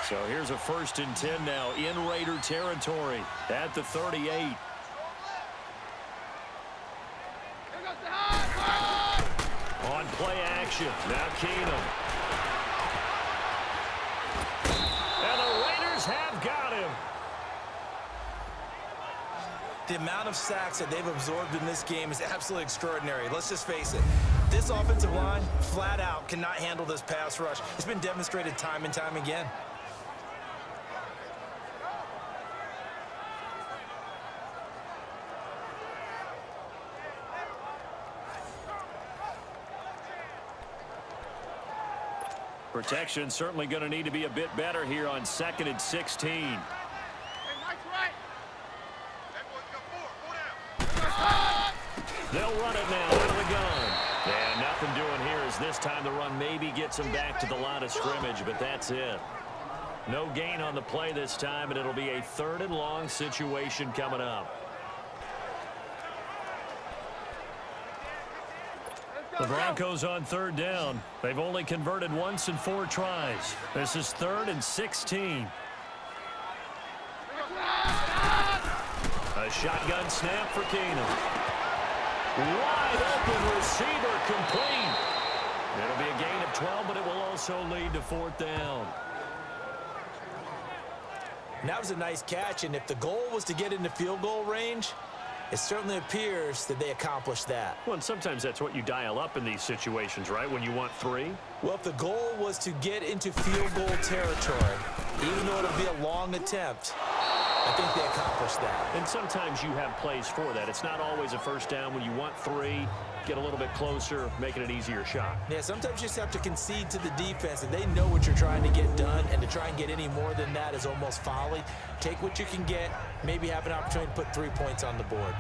[SPEAKER 2] So here's a 1st and 10 now in Raider territory at the 38. On play action, now Keenum. And the Raiders have got him.
[SPEAKER 3] The amount of sacks that they've absorbed in this game is absolutely extraordinary. Let's just face it. This offensive line, flat out, cannot handle this pass rush. It's been demonstrated time and time again.
[SPEAKER 2] Protection certainly going to need to be a bit better here on 2nd and 16.
[SPEAKER 4] Hey, nice right.
[SPEAKER 2] They'll run it now out of the gun. And nothing doing here as this time the run maybe gets him back to the line of scrimmage, but that's it. No gain on the play this time, and it'll be a 3rd and long situation coming up. The Broncos on 3rd down. They've only converted once in 4 tries. This is 3rd and 16. A shotgun snap for Keenum. Wide open receiver complete. It'll be a gain of 12, but it will also lead to 4th down.
[SPEAKER 3] And that was a nice catch, and if the goal was to get into field goal range, it certainly appears that they accomplished that.
[SPEAKER 2] Well, and sometimes that's what you dial up in these situations, right, when you want 3?
[SPEAKER 3] Well, if the goal was to get into field goal territory, even though it'll be a long attempt, I think they accomplished that.
[SPEAKER 2] And sometimes you have plays for that. It's not always a first down. When you want 3, get a little bit closer, making it easier shot.
[SPEAKER 3] Yeah, sometimes you just have to concede to the defense, and they know what you're trying to get done, and to try and get any more than that is almost folly. Take what you can get, maybe have an opportunity to put 3 points on the board.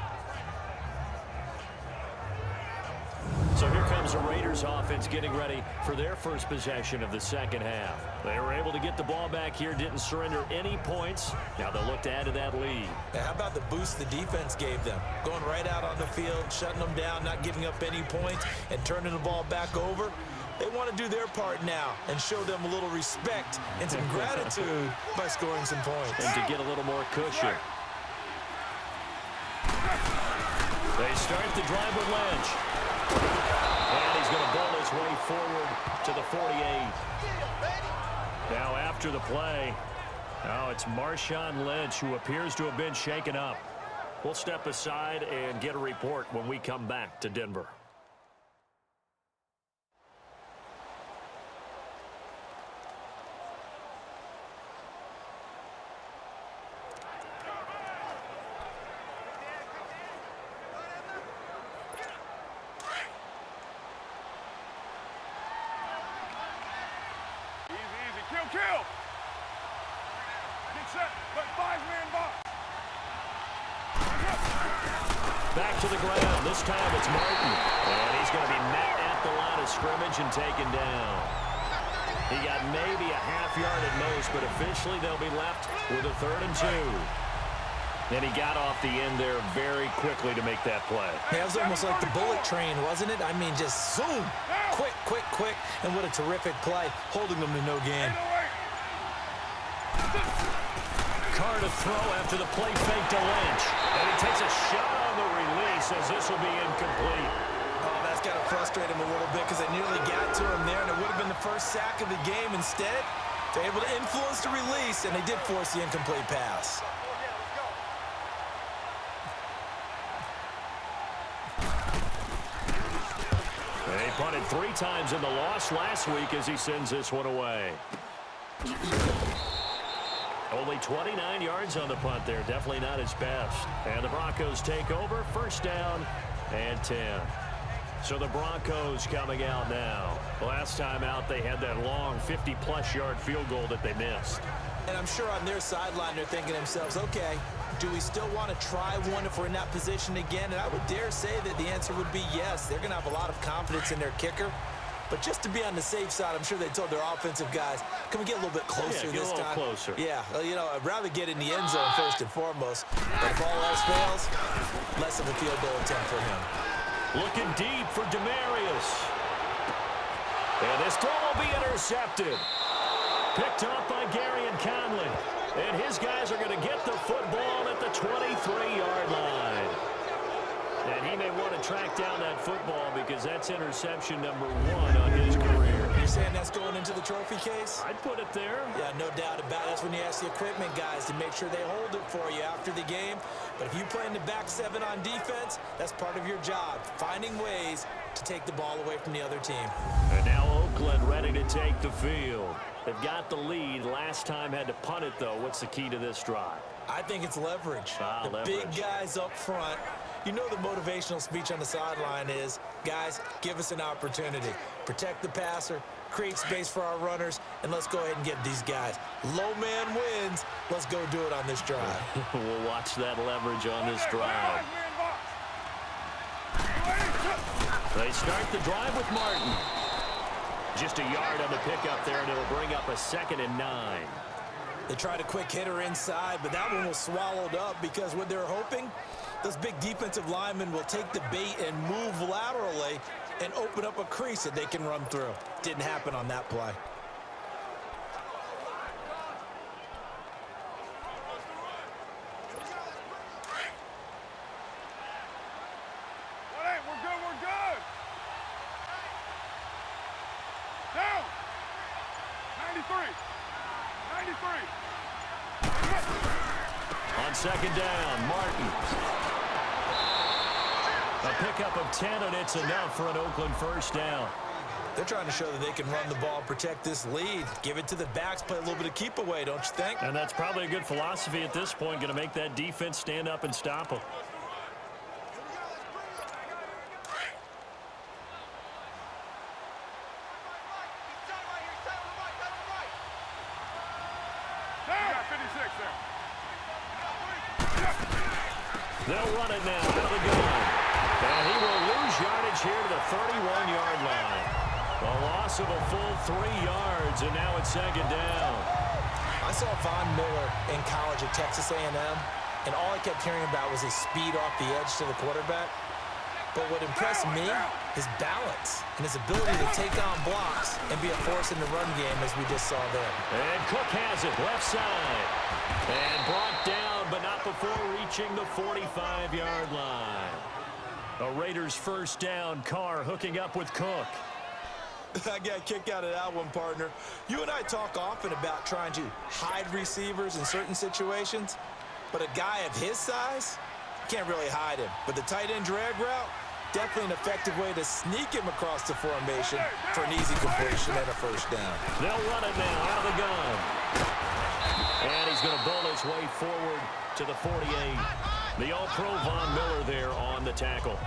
[SPEAKER 2] So here comes the Raiders offense getting ready for their first possession of the second half. They were able to get the ball back here, didn't surrender any points. Now they'll look to add to that lead.
[SPEAKER 3] Now, how about the boost the defense gave them? Going right out on the field, shutting them down, not giving up any points, and turning the ball back over. They want to do their part now and show them a little respect and some gratitude by scoring some points.
[SPEAKER 2] And to get a little more cushion. They start the drive with Lynch. And he's going to bowl his way forward to the 48. Now after the play, it's Marshawn Lynch who appears to have been shaken up. We'll step aside and get a report when we come back to Denver.
[SPEAKER 4] Kill. Get set. But 5-man box.
[SPEAKER 2] Back to the ground. This time it's Martin. And he's going to be met at the line of scrimmage and taken down. He got maybe a half yard at most, but officially they'll be left with a 3rd and 2. And he got off the end there very quickly to make that play.
[SPEAKER 3] Yeah, it was almost like the bullet train, wasn't it? I mean, just zoom. Quick. And what a terrific play, holding them to no gain.
[SPEAKER 2] Carr to throw after the play fake to Lynch. And he takes a shot on the release as this will be incomplete.
[SPEAKER 3] Oh, that's got to frustrate him a little bit because they nearly got to him there, and it would have been the first sack of the game. Instead, they're able to influence the release, and they did force the incomplete pass.
[SPEAKER 2] And he punted 3 times in the loss last week as he sends this one away. Only 29 yards on the punt there. Definitely not his best. And the Broncos take over. 1st down and 10. So the Broncos coming out now. Last time out, they had that long 50-plus yard field goal that they missed.
[SPEAKER 3] And I'm sure on their sideline, they're thinking to themselves, okay, do we still want to try one if we're in that position again? And I would dare say that the answer would be yes. They're going to have a lot of confidence in their kicker. But just to be on the safe side, I'm sure they told their offensive guys, can we get a little bit closer this time?
[SPEAKER 2] Closer.
[SPEAKER 3] Yeah, you know, I'd rather get in the end zone first and foremost. But if all else fails, less of a field goal attempt for him.
[SPEAKER 2] Looking deep for Demarius. And this throw will be intercepted. Picked up by Gary and Conley. And his guys are going to get the football at the 23-yard line. And he may want to track down that football because that's interception number 1 on his career.
[SPEAKER 3] You're saying that's going into the trophy case?
[SPEAKER 2] I'd put it there.
[SPEAKER 3] Yeah, no doubt about it. That's when you ask the equipment guys to make sure they hold it for you after the game. But if you play in the back 7 on defense, that's part of your job, finding ways to take the ball away from the other team.
[SPEAKER 2] And now Oakland ready to take the field. They've got the lead. Last time had to punt it, though. What's the key to this drive?
[SPEAKER 3] I think it's leverage. The
[SPEAKER 2] leverage.
[SPEAKER 3] Big guys up front. You know the motivational speech on the sideline is, guys, give us an opportunity. Protect the passer, create space for our runners, and let's go ahead and get these guys. Low man wins. Let's go do it on this drive.
[SPEAKER 2] We'll watch that leverage on this drive. They start the drive with Martin. Just a yard on the pickup there, and it'll bring up a 2nd and 9.
[SPEAKER 3] They tried a quick hitter inside, but that one was swallowed up because what they're hoping, those big defensive linemen will take the bait and move laterally and open up a crease that they can run through. Didn't happen on that play.
[SPEAKER 2] On second down, Martin. A pickup of 10, and it's enough for an Oakland first down.
[SPEAKER 3] They're trying to show that they can run the ball, protect this lead. Give it to the backs, play a little bit of keep away, don't you think?
[SPEAKER 2] And that's probably a good philosophy at this point, going to make that defense stand up and stop them. They'll run it now out of the gun. And he will lose yardage here to the 31-yard line. A loss of a full 3 yards, and now it's second down.
[SPEAKER 3] I saw Von Miller in college at Texas A&M, and all I kept hearing about was his speed off the edge to the quarterback. But what impressed me, his balance and his ability to take on blocks and be a force in the run game, as we just saw there.
[SPEAKER 2] And Cook has it left side. And brought down, but not before reaching the 45-yard line. A Raiders first down. Carr hooking up with Cook.
[SPEAKER 3] I got a kick out of that one, partner. You and I talk often about trying to hide receivers in certain situations, but a guy of his size, can't really hide him. But the tight end drag route, definitely an effective way to sneak him across the formation for an easy completion and a first down.
[SPEAKER 2] They'll run it now out of the gun. And he's going to bowl his way forward to the 48. The All-Pro Von Miller there on the tackle.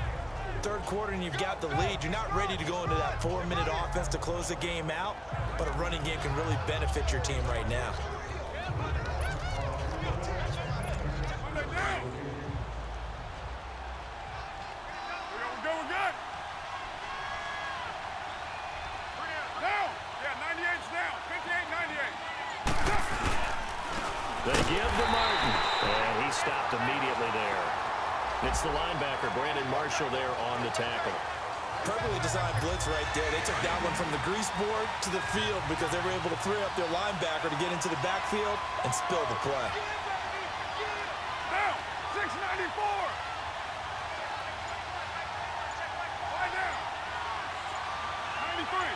[SPEAKER 3] Third quarter and you've got the lead. You're not ready to go into that 4-minute offense to close the game out, but a running game can really benefit your team right now.
[SPEAKER 2] They give to Martin, and he stopped immediately there. It's the linebacker, Brandon Marshall, there on the tackle.
[SPEAKER 3] Perfectly designed blitz right there. They took that one from the grease board to the field because they were able to free up their linebacker to get into the backfield and spill the play.
[SPEAKER 4] Down, 694. Lie down. 93.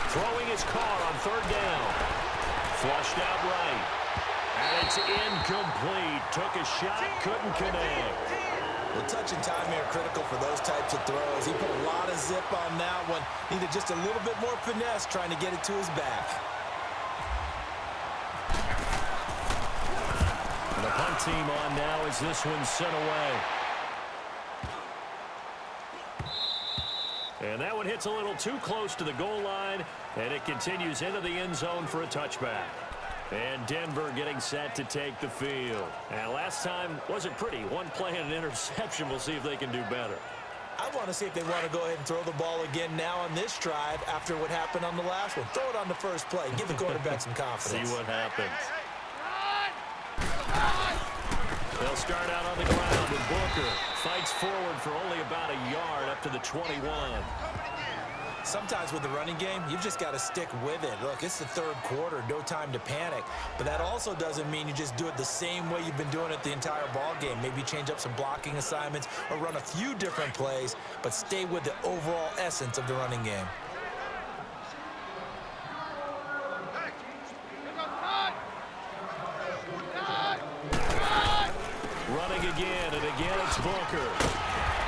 [SPEAKER 2] Throwing his car on third down. Flushed out right. And it's incomplete. Took a shot, couldn't connect.
[SPEAKER 3] Well, touch and timing are critical for those types of throws. He put a lot of zip on that one. Needed just a little bit more finesse trying to get it to his back.
[SPEAKER 2] And the punt team on now as this one's sent away. And that one hits a little too close to the goal line, and it continues into the end zone for a touchback. And Denver getting set to take the field. And last time wasn't pretty. One play and an interception. We'll see if they can do better.
[SPEAKER 3] I want to see if they want to go ahead and throw the ball again now on this drive after what happened on the last one. Throw it on the first play. Give the quarterback some confidence.
[SPEAKER 2] See what happens. They'll start out on the ground, and Booker fights forward for only about a yard up to the 21.
[SPEAKER 3] Sometimes with the running game, you've just got to stick with it. Look, it's the third quarter, no time to panic. But that also doesn't mean you just do it the same way you've been doing it the entire ball game. Maybe change up some blocking assignments or run a few different plays, but stay with the overall essence of the running game.
[SPEAKER 2] Running again, and again it's Booker.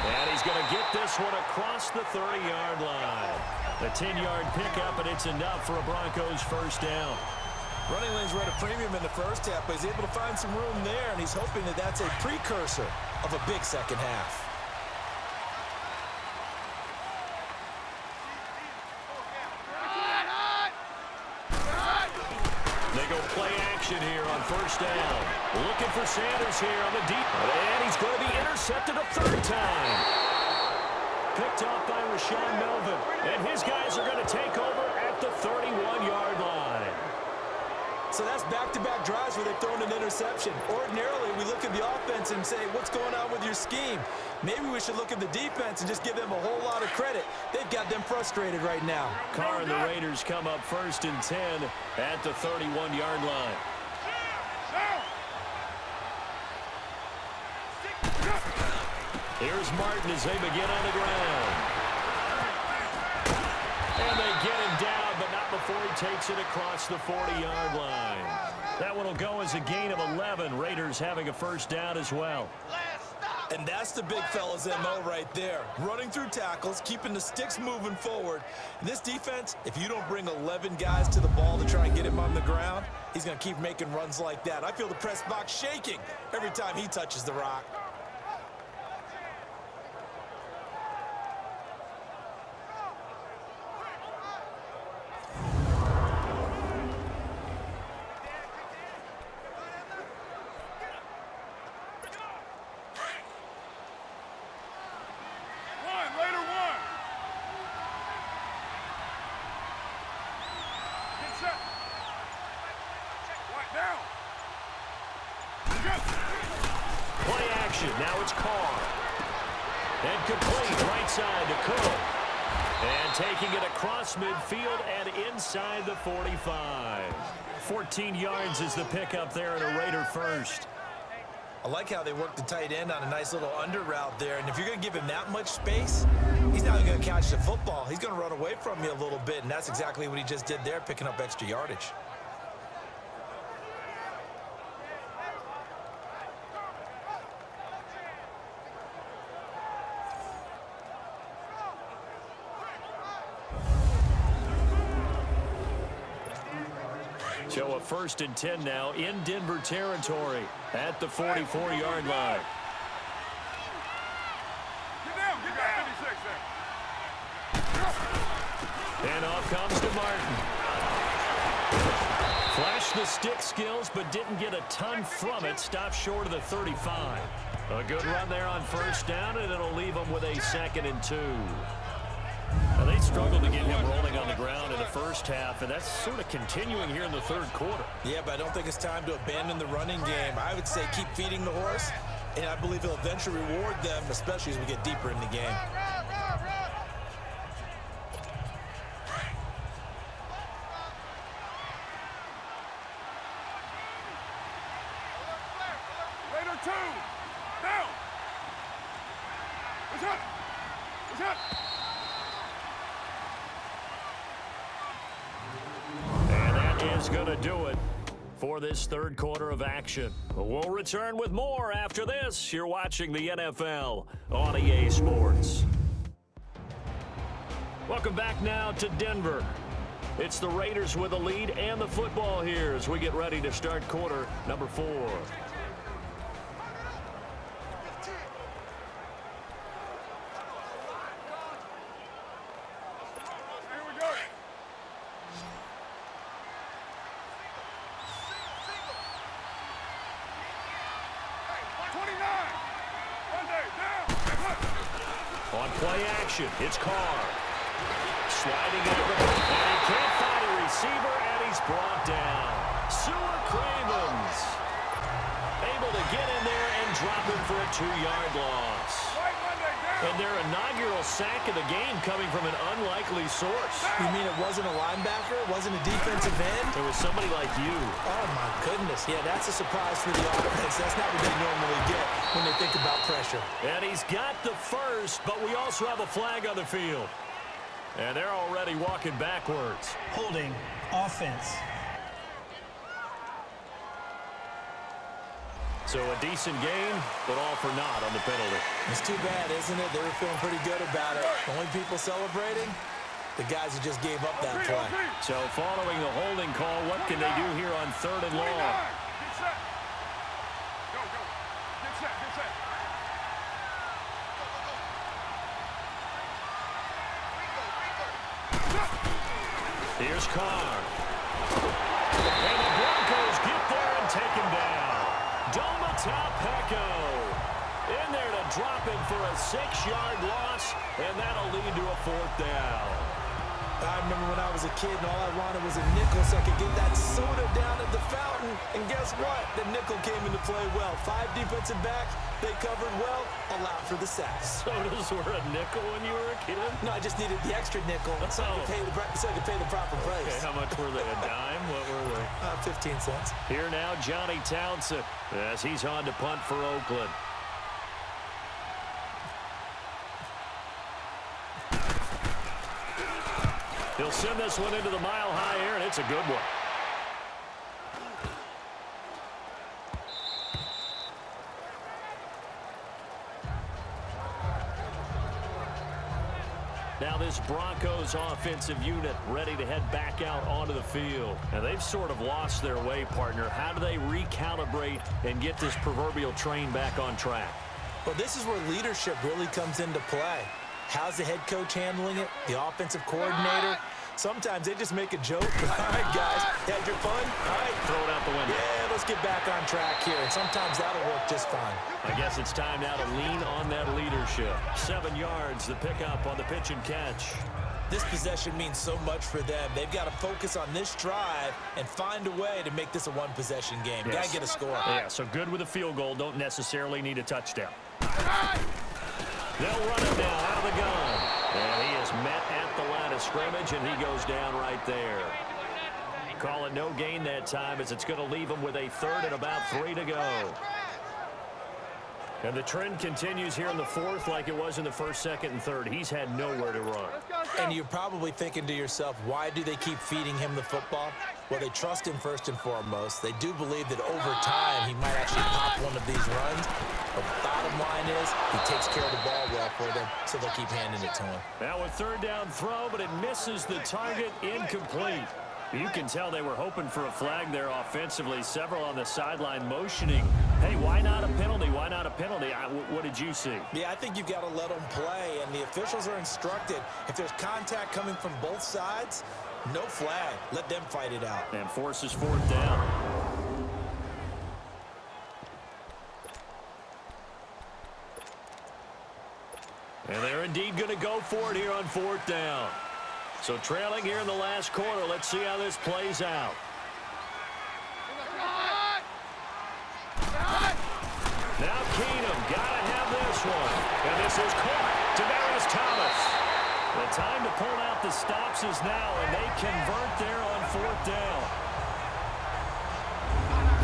[SPEAKER 2] And he's going to get this one across the 30-yard line. A 10-yard pickup, and it's enough for a Broncos first down.
[SPEAKER 3] Running lanes were at a premium in the first half, but he's able to find some room there, and he's hoping that that's a precursor of a big second half.
[SPEAKER 2] They go play action here on first down. Looking for Sanders here on the deep. And he's going to be intercepted a third time. Picked off by Rashawn Melvin. And his guys are going to take over at the 31-yard line.
[SPEAKER 3] So that's back-to-back drives where they've thrown an interception. Ordinarily, we look at the offense and say, what's going on with your scheme? Maybe we should look at the defense and just give them a whole lot of credit. They've got them frustrated right now.
[SPEAKER 2] Carr and the Raiders come up 1st and 10 at the 31-yard line. Here's Martin as they begin on the ground. And they get him down, but not before he takes it across the 40-yard line. That one will go as a gain of 11. Raiders having a first down as well.
[SPEAKER 3] And that's the big fella's MO right there. Running through tackles, keeping the sticks moving forward. In this defense, if you don't bring 11 guys to the ball to try and get him on the ground, he's going to keep making runs like that. I feel the press box shaking every time he touches the rock.
[SPEAKER 2] Play action. Now it's Carr. And complete right side to Cook. And taking it across midfield and inside the 45. 14 yards is the pickup there, and a Raider first.
[SPEAKER 3] I like how they work the tight end on a nice little under route there. And if you're going to give him that much space, he's not going to catch the football. He's going to run away from you a little bit, and that's exactly what he just did there, picking up extra yardage.
[SPEAKER 2] So a 1st and 10 now in Denver territory at the 44-yard line.
[SPEAKER 4] Get down. You got 56 there.
[SPEAKER 2] And off comes to Martin. Flashed the stick skills, but didn't get a ton from it. Stopped short of the 35. A good run there on first down, and it'll leave them with a 2nd and 2. Now, they struggled to get him rolling on the ground in the first half, and that's sort of continuing here in the third quarter.
[SPEAKER 3] Yeah, but I don't think it's time to abandon the running game. I would say keep feeding the horse, and I believe he'll eventually reward them, especially as we get deeper in the game.
[SPEAKER 4] Raider 2. Down. What's up? What's up?
[SPEAKER 2] Is going to do it for this third quarter of action. We'll return with more after this. You're watching the NFL on EA Sports. Welcome back now to Denver. It's the Raiders with a lead and the football here as we get ready to start quarter number 4. On play action, it's Carr. Sliding over, and he can't find a receiver, and he's brought down. Sewer Cravens able to get in there and drop him for a 2-yard loss. And their inaugural sack of the game coming from an unlikely source.
[SPEAKER 3] You mean it wasn't a linebacker? It wasn't a defensive end?
[SPEAKER 2] It was somebody like you.
[SPEAKER 3] Oh, my goodness. Yeah, that's a surprise for the offense. That's not what they normally get when they think about pressure.
[SPEAKER 2] And he's got the first, but we also have a flag on the field. And they're already walking backwards.
[SPEAKER 5] Holding. Offense.
[SPEAKER 2] So a decent game, but all for naught on the penalty.
[SPEAKER 3] It's too bad, isn't it? They were feeling pretty good about it. The only people celebrating, the guys who just gave up that play.
[SPEAKER 2] So following the holding call, what can they do here on 3rd and long?
[SPEAKER 4] Get set. Go, go. Get set, get set.
[SPEAKER 2] Here's Carr. And the Broncos get there and take him down. Domata-Peko in there to drop him for a 6-yard loss, and that'll lead to a 4th down.
[SPEAKER 3] I remember when I was a kid and all I wanted was a nickel so I could get that soda down at the fountain. And guess what? The nickel came into play well. 5 defensive backs, they covered well, allowed for the sacks.
[SPEAKER 2] Sodas were a nickel when you were a kid?
[SPEAKER 3] No, I just needed the extra nickel so I could pay the proper price.
[SPEAKER 2] Okay, how much were they? A dime? What were they?
[SPEAKER 3] 15 cents.
[SPEAKER 2] Here now, Johnny Townsend as he's on to punt for Oakland. He'll send this one into the mile-high air, and it's That's a good one. Now this Broncos offensive unit ready to head back out onto the field. Now they've sort of lost their way, partner. How do they recalibrate and get this proverbial train back on track?
[SPEAKER 3] Well, this is where leadership really comes into play. How's the head coach handling it? The offensive coordinator? Sometimes they just make a joke. All right, guys, had your fun? All right.
[SPEAKER 2] Throw it out the window.
[SPEAKER 3] Yeah, let's get back on track here. And sometimes that'll work just fine.
[SPEAKER 2] I guess it's time now to lean on that leadership. 7 yards, the pickup on the pitch and catch.
[SPEAKER 3] This possession means so much for them. They've got to focus on this drive and find a way to make this a one-possession game.
[SPEAKER 2] Yes.
[SPEAKER 3] Got to get a score.
[SPEAKER 2] Yeah, so good with a field goal. Don't necessarily need a touchdown. They'll run it now out of the gun. And he is met at the line of scrimmage, and he goes down right there. Call it no gain that time, as it's going to leave him with a third and about 3 to go. And the trend continues here in the fourth like it was in the first, second, and third. He's had nowhere to run.
[SPEAKER 3] And you're probably thinking to yourself, why do they keep feeding him the football? Well, they trust him first and foremost. They do believe that over time he might actually pop one of these runs. But the bottom line is he takes care of the ball well for them, so they'll keep handing it to him.
[SPEAKER 2] Now a third down throw, but it misses the target, incomplete. You can tell they were hoping for a flag there offensively. Several on the sideline motioning. Hey, why not a penalty? Why not a penalty? What did you see?
[SPEAKER 3] Yeah, I think you've got to let them play, and the officials are instructed. If there's contact coming from both sides, no flag. Let them fight it out.
[SPEAKER 2] And forces fourth down. And they're indeed going to go for it here on fourth down. So trailing here in the last quarter. Let's see how this plays out. Now Keenum, got to have this one. And this is caught. Demaryius Thomas. The time to pull out the stops is now, and they convert there on fourth down.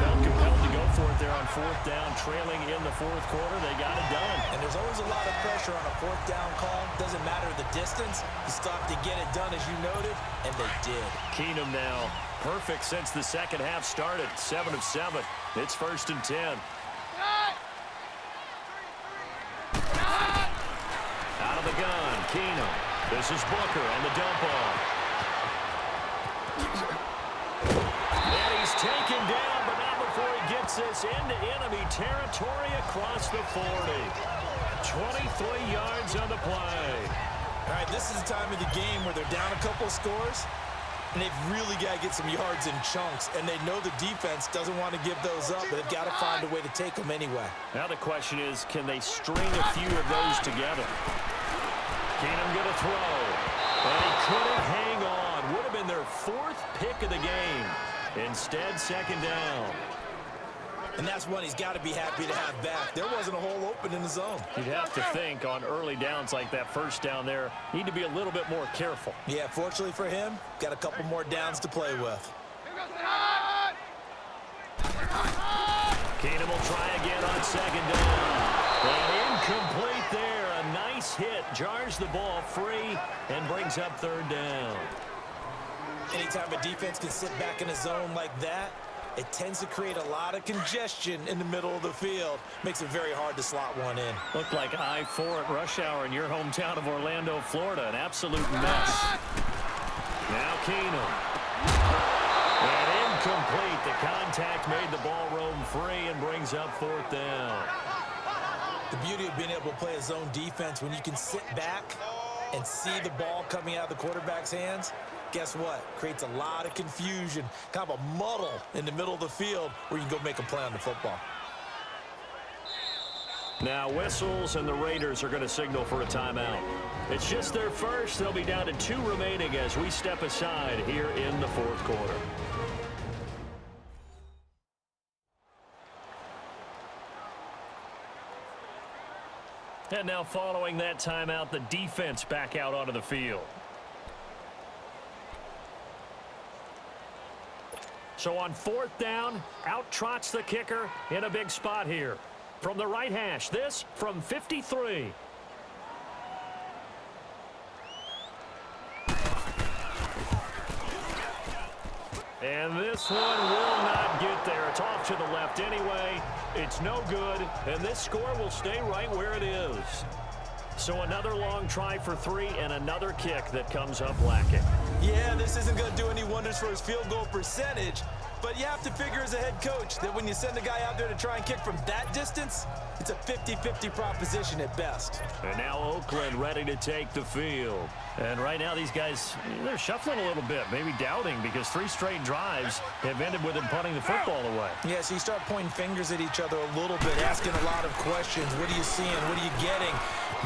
[SPEAKER 2] Felt compelled to go for it there on fourth down, trailing in the fourth quarter. They got it done.
[SPEAKER 3] And there's always a lot of pressure on a fourth down call. Doesn't matter the distance. You stop to get it done, as you noted, and they did.
[SPEAKER 2] Keenum now, perfect since the second half started. 7 of 7. It's 1st and 10. Out of the gun, Keenum. This is Booker on the dump off. And he's taken down, but not before he gets this into enemy territory across the 40. 23 yards on the play.
[SPEAKER 3] All right, this is the time of the game where they're down a couple of scores, and they've really got to get some yards in chunks, and they know the defense doesn't want to give those up, but they've got to find a way to take them anyway.
[SPEAKER 2] Now the question is, can they string a few of those together? Keenum going to throw, and he couldn't hang on. Would have been their 4th pick of the game. Instead, second down.
[SPEAKER 3] And that's one he's got to be happy to have back. There wasn't a hole open in the zone.
[SPEAKER 2] You'd have to think on early downs like that first down there, need to be a little bit more careful.
[SPEAKER 3] Yeah, fortunately for him, got a couple more downs to play with.
[SPEAKER 2] Keenum will try again on second down. And incomplete there. A nice hit. Jars the ball free and brings up third down.
[SPEAKER 3] Anytime a defense can sit back in a zone like that, it tends to create a lot of congestion in the middle of the field. Makes it very hard to slot one in.
[SPEAKER 2] Looked like I-4 at rush hour in your hometown of Orlando, Florida. An absolute mess. Now Keenum. And incomplete. The contact made the ball roam free and brings up fourth down.
[SPEAKER 3] The beauty of being able to play a zone defense when you can sit back and see the ball coming out of the quarterback's hands, guess what? Creates a lot of confusion, kind of a muddle in the middle of the field where you can go make a play on the football.
[SPEAKER 2] Now whistles, and the Raiders are going to signal for a timeout. It's just their first. They'll be down to 2 remaining as we step aside here in the fourth quarter. And now following that timeout, the defense back out onto the field. So on fourth down, out trots the kicker in a big spot here. From the right hash, this from 53. And this one will not get there. It's off to the left anyway. It's no good, and this score will stay right where it is. So another long try for 3 and another kick that comes up lacking.
[SPEAKER 3] Yeah, this isn't going to do any wonders for his field goal percentage, but you have to figure as a head coach that when you send a guy out there to try and kick from that distance, it's a 50-50 proposition at best.
[SPEAKER 2] And now Oakland ready to take the field. And right now these guys, they're shuffling a little bit, maybe doubting, because 3 straight drives have ended with them punting the football away.
[SPEAKER 3] Yeah, so you start pointing fingers at each other a little bit, asking a lot of questions. What are you seeing? What are you getting?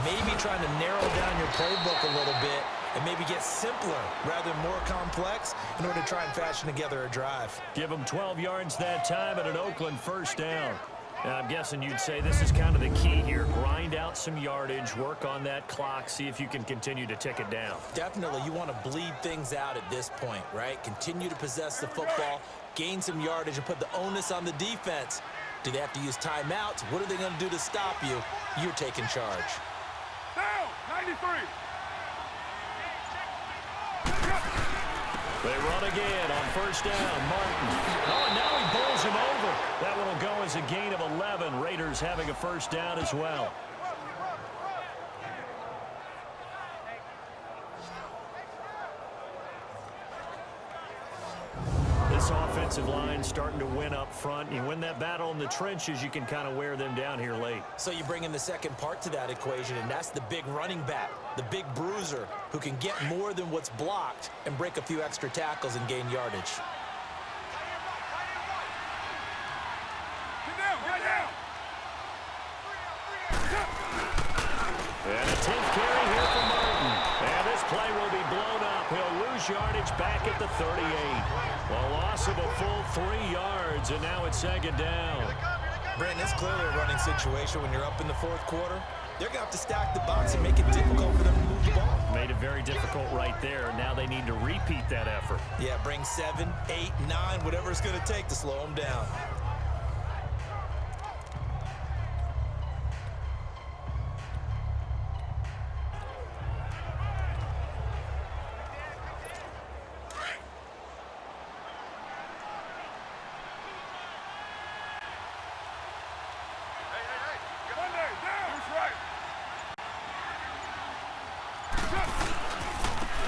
[SPEAKER 3] Maybe trying to narrow down your playbook a little bit and maybe get simpler rather than more complex in order to try and fashion together a drive.
[SPEAKER 2] Give them 12 yards that time and an Oakland first down. And I'm guessing you'd say this is kind of the key here. Grind out some yardage, work on that clock, see if you can continue to tick it down.
[SPEAKER 3] Definitely, you want to bleed things out at this point, right? Continue to possess the football, gain some yardage, and put the onus on the defense. Do they have to use timeouts? What are they going to do to stop you? You're taking charge.
[SPEAKER 4] Down, 93.
[SPEAKER 2] They run again on first down. Martin. Oh, and now he bowls him over. That one will go as a gain of 11. Raiders having a first down as well. This offensive line starting to win up front. You win that battle in the trenches, you can kind of wear them down here late.
[SPEAKER 3] So you bring in the second part to that equation, and that's the big running back, the big bruiser, who can get more than what's blocked and break a few extra tackles and gain yardage.
[SPEAKER 4] Get down, get down.
[SPEAKER 2] And a 10th carry here for Martin. And this play will be blown up. He'll lose yardage back at the 38. A loss of a full 3 yards, and now it's second down.
[SPEAKER 3] Brandon, it's clearly a running situation when you're up in the fourth quarter. They're going to have to stack the box and make it difficult for them to move the ball.
[SPEAKER 2] Made it very difficult right there. Now they need to repeat that effort.
[SPEAKER 3] Yeah, bring 7, 8, 9, whatever it's going to take to slow them down.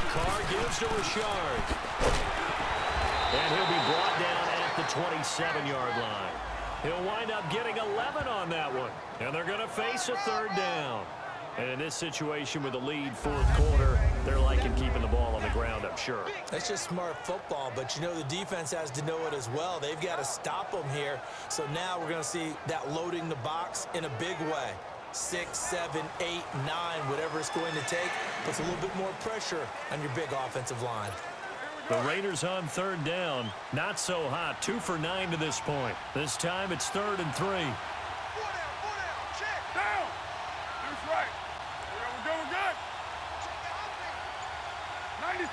[SPEAKER 2] Carr gives to Richard. And he'll be brought down at the 27-yard line. He'll wind up getting 11 on that one. And they're going to face a third down. And in this situation with the lead fourth quarter, they're liking keeping the ball on the ground, I'm sure.
[SPEAKER 3] That's just smart football, but you know the defense has to know it as well. They've got to stop them here. So now we're going to see that loading the box in a big way. 6, 7, 8, 9, whatever it's going to take, puts a little bit more pressure on your big offensive line.
[SPEAKER 2] The Raiders on third down. Not so hot. 2 for 9 to this point. This time it's 3rd and 3.
[SPEAKER 4] Down. Deuce right. We're good. 93.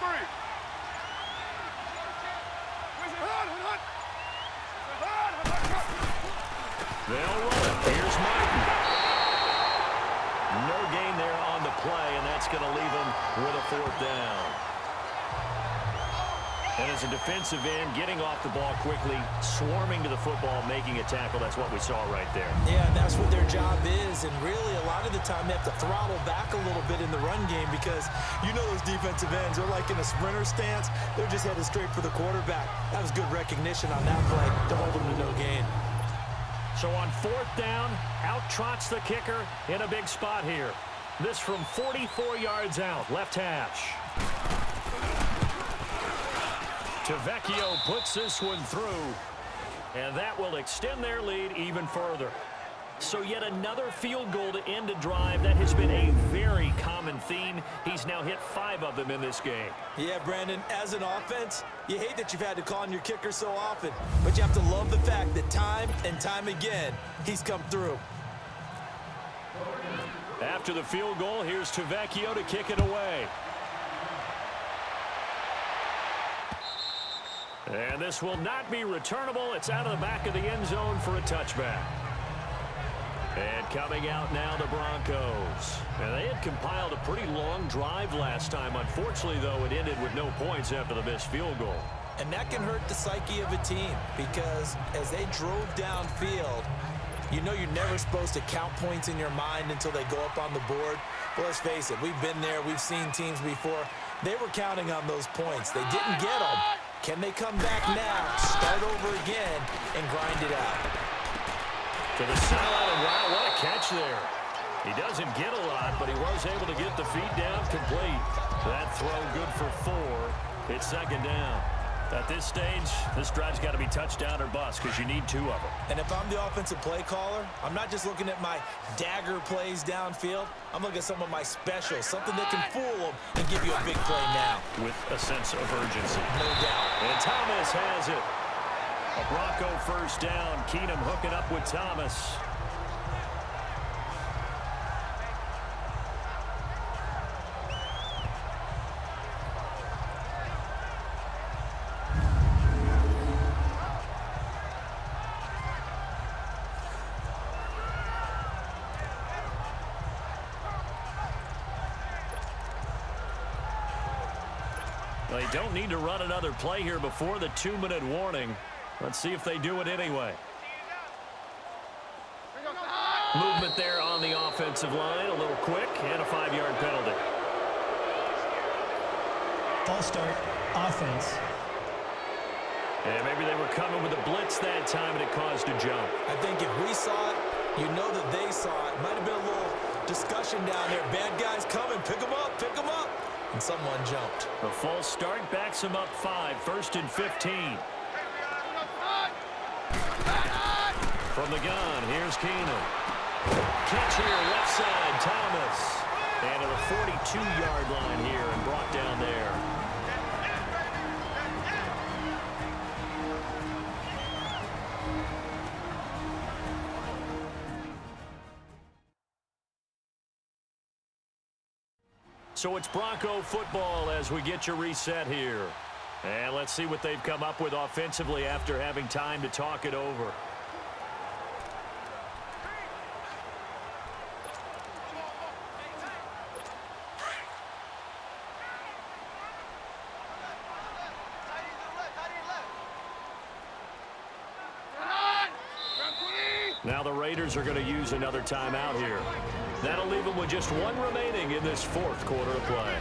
[SPEAKER 2] They'll run it. Here's Martin. No gain there on the play, and that's going to leave him with a 4th down. And as a defensive end, getting off the ball quickly, swarming to the football, making a tackle, that's what we saw right there.
[SPEAKER 3] Yeah, that's what their job is, and really a lot of the time they have to throttle back a little bit in the run game because you know those defensive ends, they're like in a sprinter stance. They're just headed straight for the quarterback. That was good recognition on that play to hold them to no gain.
[SPEAKER 2] So on 4th down, out trots the kicker in a big spot here. This from 44 yards out, left hash. Tavecchio puts this one through, and that will extend their lead even further. So yet another field goal to end a drive. That has been a very common theme. He's now hit 5 of them in this game.
[SPEAKER 3] Yeah, Brandon, as an offense, you hate that you've had to call on your kicker so often, but you have to love the fact that time and time again, he's come through.
[SPEAKER 2] After the field goal, here's Tavecchio to kick it away. And this will not be returnable. It's out of the back of the end zone for a touchback. And coming out now, the Broncos. And they had compiled a pretty long drive last time. Unfortunately, though, it ended with no points after the missed field goal.
[SPEAKER 3] And that can hurt the psyche of a team because as they drove downfield, you know you're never supposed to count points in your mind until they go up on the board. But let's face it, we've been there. We've seen teams before. They were counting on those points. They didn't get them. Can they come back now, start over again, and grind it out?
[SPEAKER 2] To the sideline, and wow, what a catch there. He doesn't get a lot, but he was able to get the feet down complete. That throw good for 4. It's second down. At this stage, this drive's got to be touchdown or bust because you need 2 of them.
[SPEAKER 3] And if I'm the offensive play caller, I'm not just looking at my dagger plays downfield. I'm looking at some of my specials, something that can fool them and give you a big play now.
[SPEAKER 2] With a sense of urgency.
[SPEAKER 3] No doubt.
[SPEAKER 2] And Thomas has it. A Bronco first down. Keenum hooking up with Thomas. They don't need to run another play here before the 2-minute warning. Let's see if they do it anyway. Movement there on the offensive line. A little quick and a 5-yard penalty.
[SPEAKER 5] False start, offense.
[SPEAKER 2] And maybe they were coming with a blitz that time and it caused a jump.
[SPEAKER 3] I think if we saw it, you know that they saw it. Might have been a little discussion down there. Bad guys coming. Pick them up. Pick them up. And someone jumped.
[SPEAKER 2] The false start backs him up 5. 1st and 15. From the gun, here's Keenum. Catch here, left side, Thomas. And to the 42-yard line here and brought down there. So it's Bronco football as we get you reset here. And let's see what they've come up with offensively after having time to talk it over. Now the Raiders are going to use another timeout here. That'll leave them with just 1 remaining in this 4th quarter of play.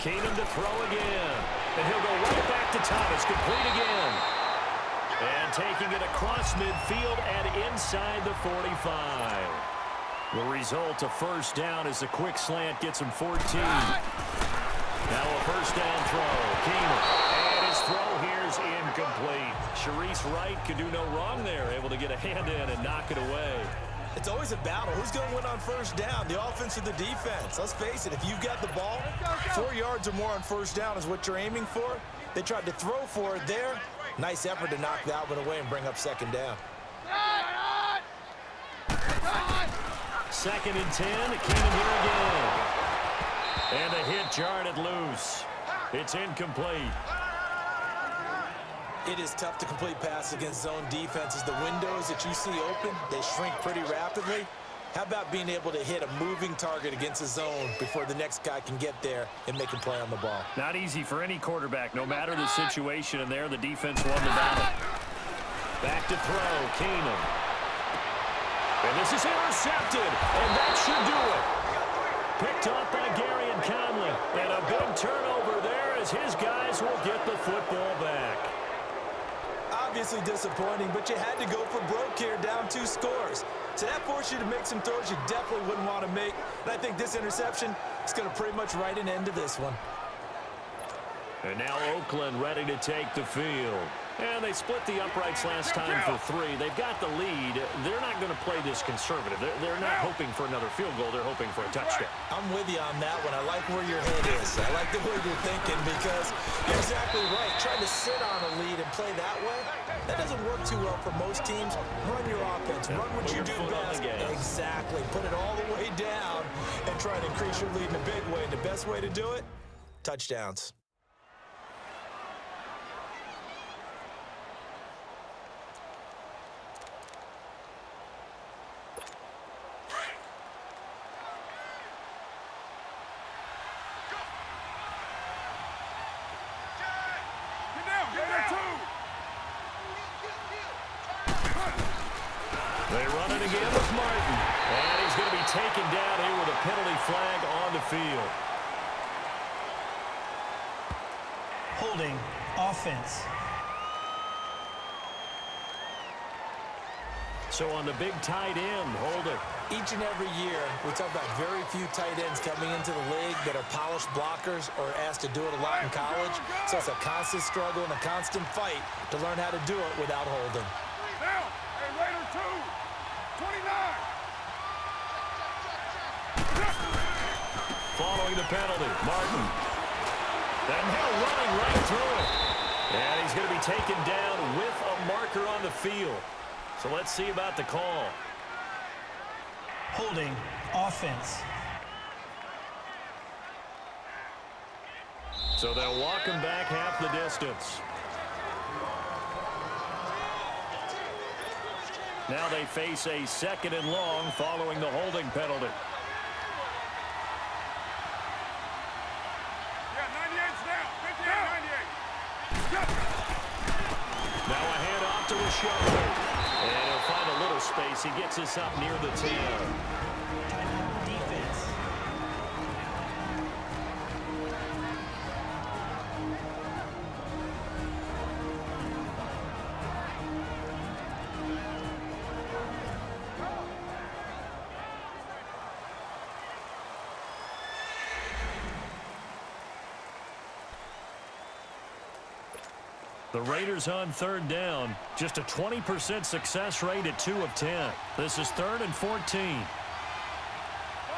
[SPEAKER 2] Keenum to throw again. And he'll go right back to Thomas. Complete again. And taking it across midfield and inside the 45. The result, a first down as a quick slant gets him 14. Now a first down throw. Keenum. And his throw here is incomplete. Sharice Wright could do no wrong there. Able to get a hand in and knock it away.
[SPEAKER 3] It's always a battle. Who's going to win on first down, the offense or the defense? Let's face it, if you've got the ball, 4 yards or more on first down is what you're aiming for. They tried to throw for it there. Nice effort to knock that one away and bring up second down.
[SPEAKER 2] 2nd and 10. Keenum here again. And a hit jarred it loose. It's incomplete.
[SPEAKER 3] It is tough to complete passes against zone defenses. The windows that you see open, they shrink pretty rapidly. How about being able to hit a moving target against a zone before the next guy can get there and make a play on the ball?
[SPEAKER 2] Not easy for any quarterback, no matter the situation. And there, the defense won the battle. Back to throw, Keenum. And this is intercepted, and that should do it. Picked up by Gary and Conley. And a big turnover there as his guys will get the football back.
[SPEAKER 3] Obviously disappointing, but you had to go for broke here, down 2 scores. So that forced you to make some throws you definitely wouldn't want to make. And I think this interception is going to pretty much write an end to this one.
[SPEAKER 2] And now Oakland ready to take the field. And they split the uprights last time for 3. They've got the lead. They're not going to play this conservative. They're not hoping for another field goal. They're hoping for a touchdown.
[SPEAKER 3] I'm with you on that one. I like where your head is. I like the way you're thinking because you're exactly right. Trying to sit on a lead and play that way, that doesn't work too well for most teams. Run your offense. Run what you do best. Exactly. Put it all the way down and try to increase your lead in a big way. And the best way to do it, touchdowns.
[SPEAKER 2] They run it again with Martin. And he's going to be taken down here with a penalty flag on the field.
[SPEAKER 5] Holding offense.
[SPEAKER 2] So on the big tight end, holding.
[SPEAKER 3] Each and every year, we talk about very few tight ends coming into the league that are polished blockers or asked to do it a lot in college. So it's a constant struggle and a constant fight to learn how to do it without holding.
[SPEAKER 4] Now, hey, Raider 2, 29.
[SPEAKER 2] Following the penalty, Martin. And now running right through it. And he's going to be taken down with a marker on the field. So let's see about the call.
[SPEAKER 5] Holding offense.
[SPEAKER 2] So they'll walk him back half the distance. Now they face a 2nd and long following the holding penalty.
[SPEAKER 4] Yeah, 98's down. 58, 98.
[SPEAKER 2] Now a handoff to Rashad. And he'll find a little space. He gets us up near the 10.
[SPEAKER 5] Defense.
[SPEAKER 2] The Raiders on 3rd down. Just a 20% success rate at 2 of 10. This is 3rd and 14.
[SPEAKER 4] Right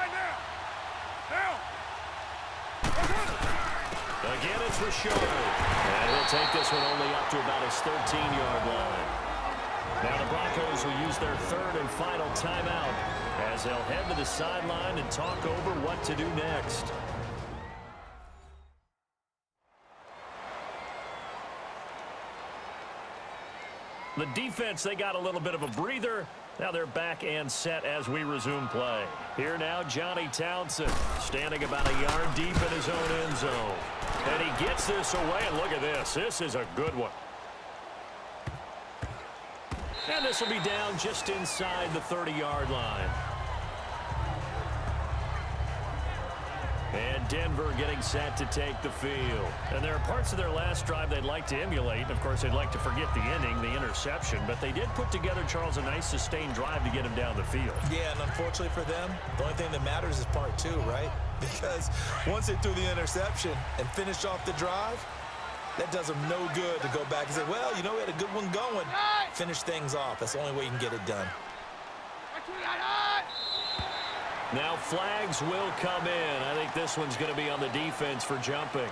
[SPEAKER 4] now. Now.
[SPEAKER 2] Again, it's Rashad. And he'll take this one only up to about his 13-yard line. Now the Broncos will use their 3rd and final timeout as they'll head to the sideline and talk over what to do next. The defense, they got a little bit of a breather. Now they're back and set as we resume play. Here now, Johnny Townsend standing about a yard deep in his own end zone. And he gets this away, and look at this. This is a good one. And this will be down just inside the 30-yard line. And Denver getting set to take the field. And there are parts of their last drive they'd like to emulate. Of course, they'd like to forget the ending, the interception. But they did put together, Charles, a nice sustained drive to get him down the field.
[SPEAKER 3] Yeah, and unfortunately for them, the only thing that matters is part 2, right? Because once they threw the interception and finished off the drive, that does them no good to go back and say, well, you know, we had a good one going. Finish things off. That's the only way you can get it done.
[SPEAKER 2] Now flags will come in. I think this one's going to be on the defense for jumping.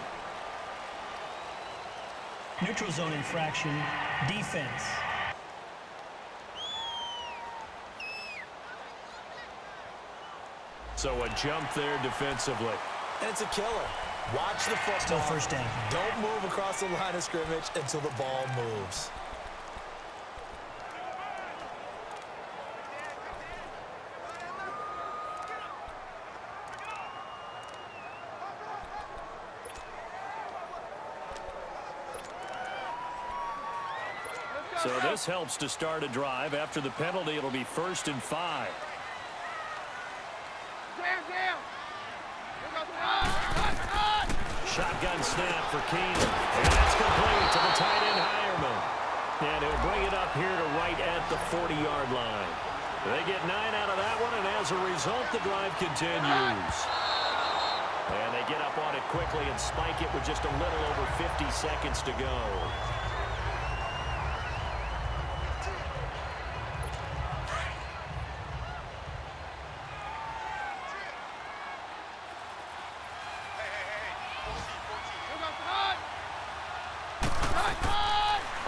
[SPEAKER 5] Neutral zone infraction. Defense.
[SPEAKER 2] So a jump there defensively.
[SPEAKER 3] And it's a killer. Watch the football.
[SPEAKER 5] Still 1st down.
[SPEAKER 3] Don't move across the line of scrimmage until the ball moves.
[SPEAKER 2] So this helps to start a drive. After the penalty, it'll be 1st and 5. Shotgun snap for Keenan. And that's complete to the tight end, Hireman. And he'll bring it up here to right at the 40-yard line. They get 9 out of that one, and as a result, the drive continues. And they get up on it quickly and spike it with just a little over 50 seconds to go.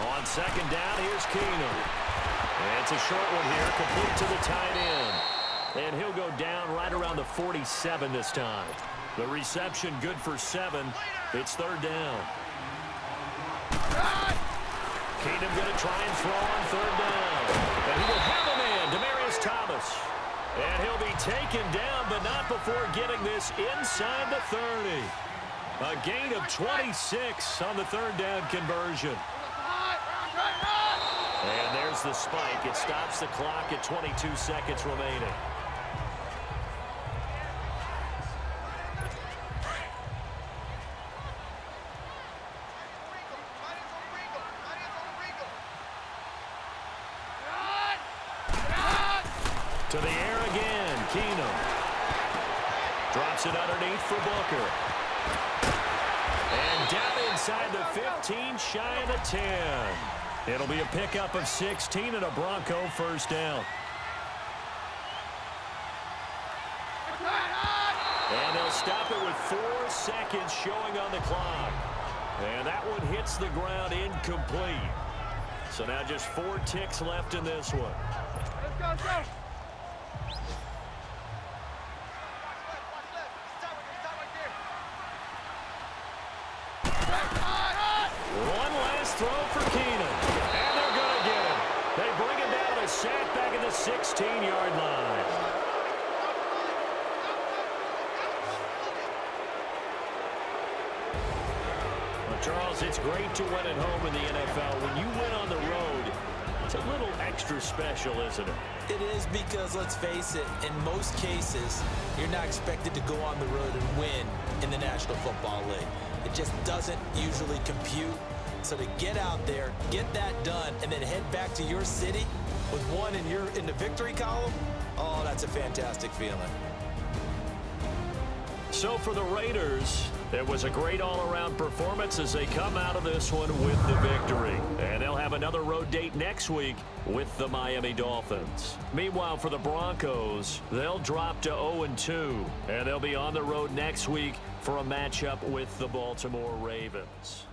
[SPEAKER 2] On second down, here's Keenum. And it's a short one here, complete to the tight end. And he'll go down right around the 47 this time. The reception good for 7. It's third down. Keenum going to try and throw on third down. And he will have a man, Demaryius Thomas. And he'll be taken down, but not before getting this inside the 30. A gain of 26 on the third down conversion. And there's the spike. It stops the clock at 22 seconds remaining. To the air again, Keenum. Drops it underneath for Booker. And down inside the 15, shy of the 10. It'll be a pickup of 16 and a Bronco first down. And they'll stop it with 4 seconds showing on the clock. And that one hits the ground incomplete. So now just 4 ticks left in this one.
[SPEAKER 4] Let's go.
[SPEAKER 2] One last throw for Keenum. And they're going to get him. They bring him down a sack back at the 16-yard line. Well, Charles, it's great to win at home in the NFL. When you win on the road, it's a little extra special, isn't it?
[SPEAKER 3] It is because, let's face it, in most cases, you're not expected to go on the road and win in the National Football League. It just doesn't usually compute. So to get out there, get that done, and then head back to your city with one in the victory column, oh, that's a fantastic feeling.
[SPEAKER 2] So for the Raiders, it was a great all-around performance as they come out of this one with the victory. And they'll have another road date next week with the Miami Dolphins. Meanwhile, for the Broncos, they'll drop to 0-2, and they'll be on the road next week for a matchup with the Baltimore Ravens.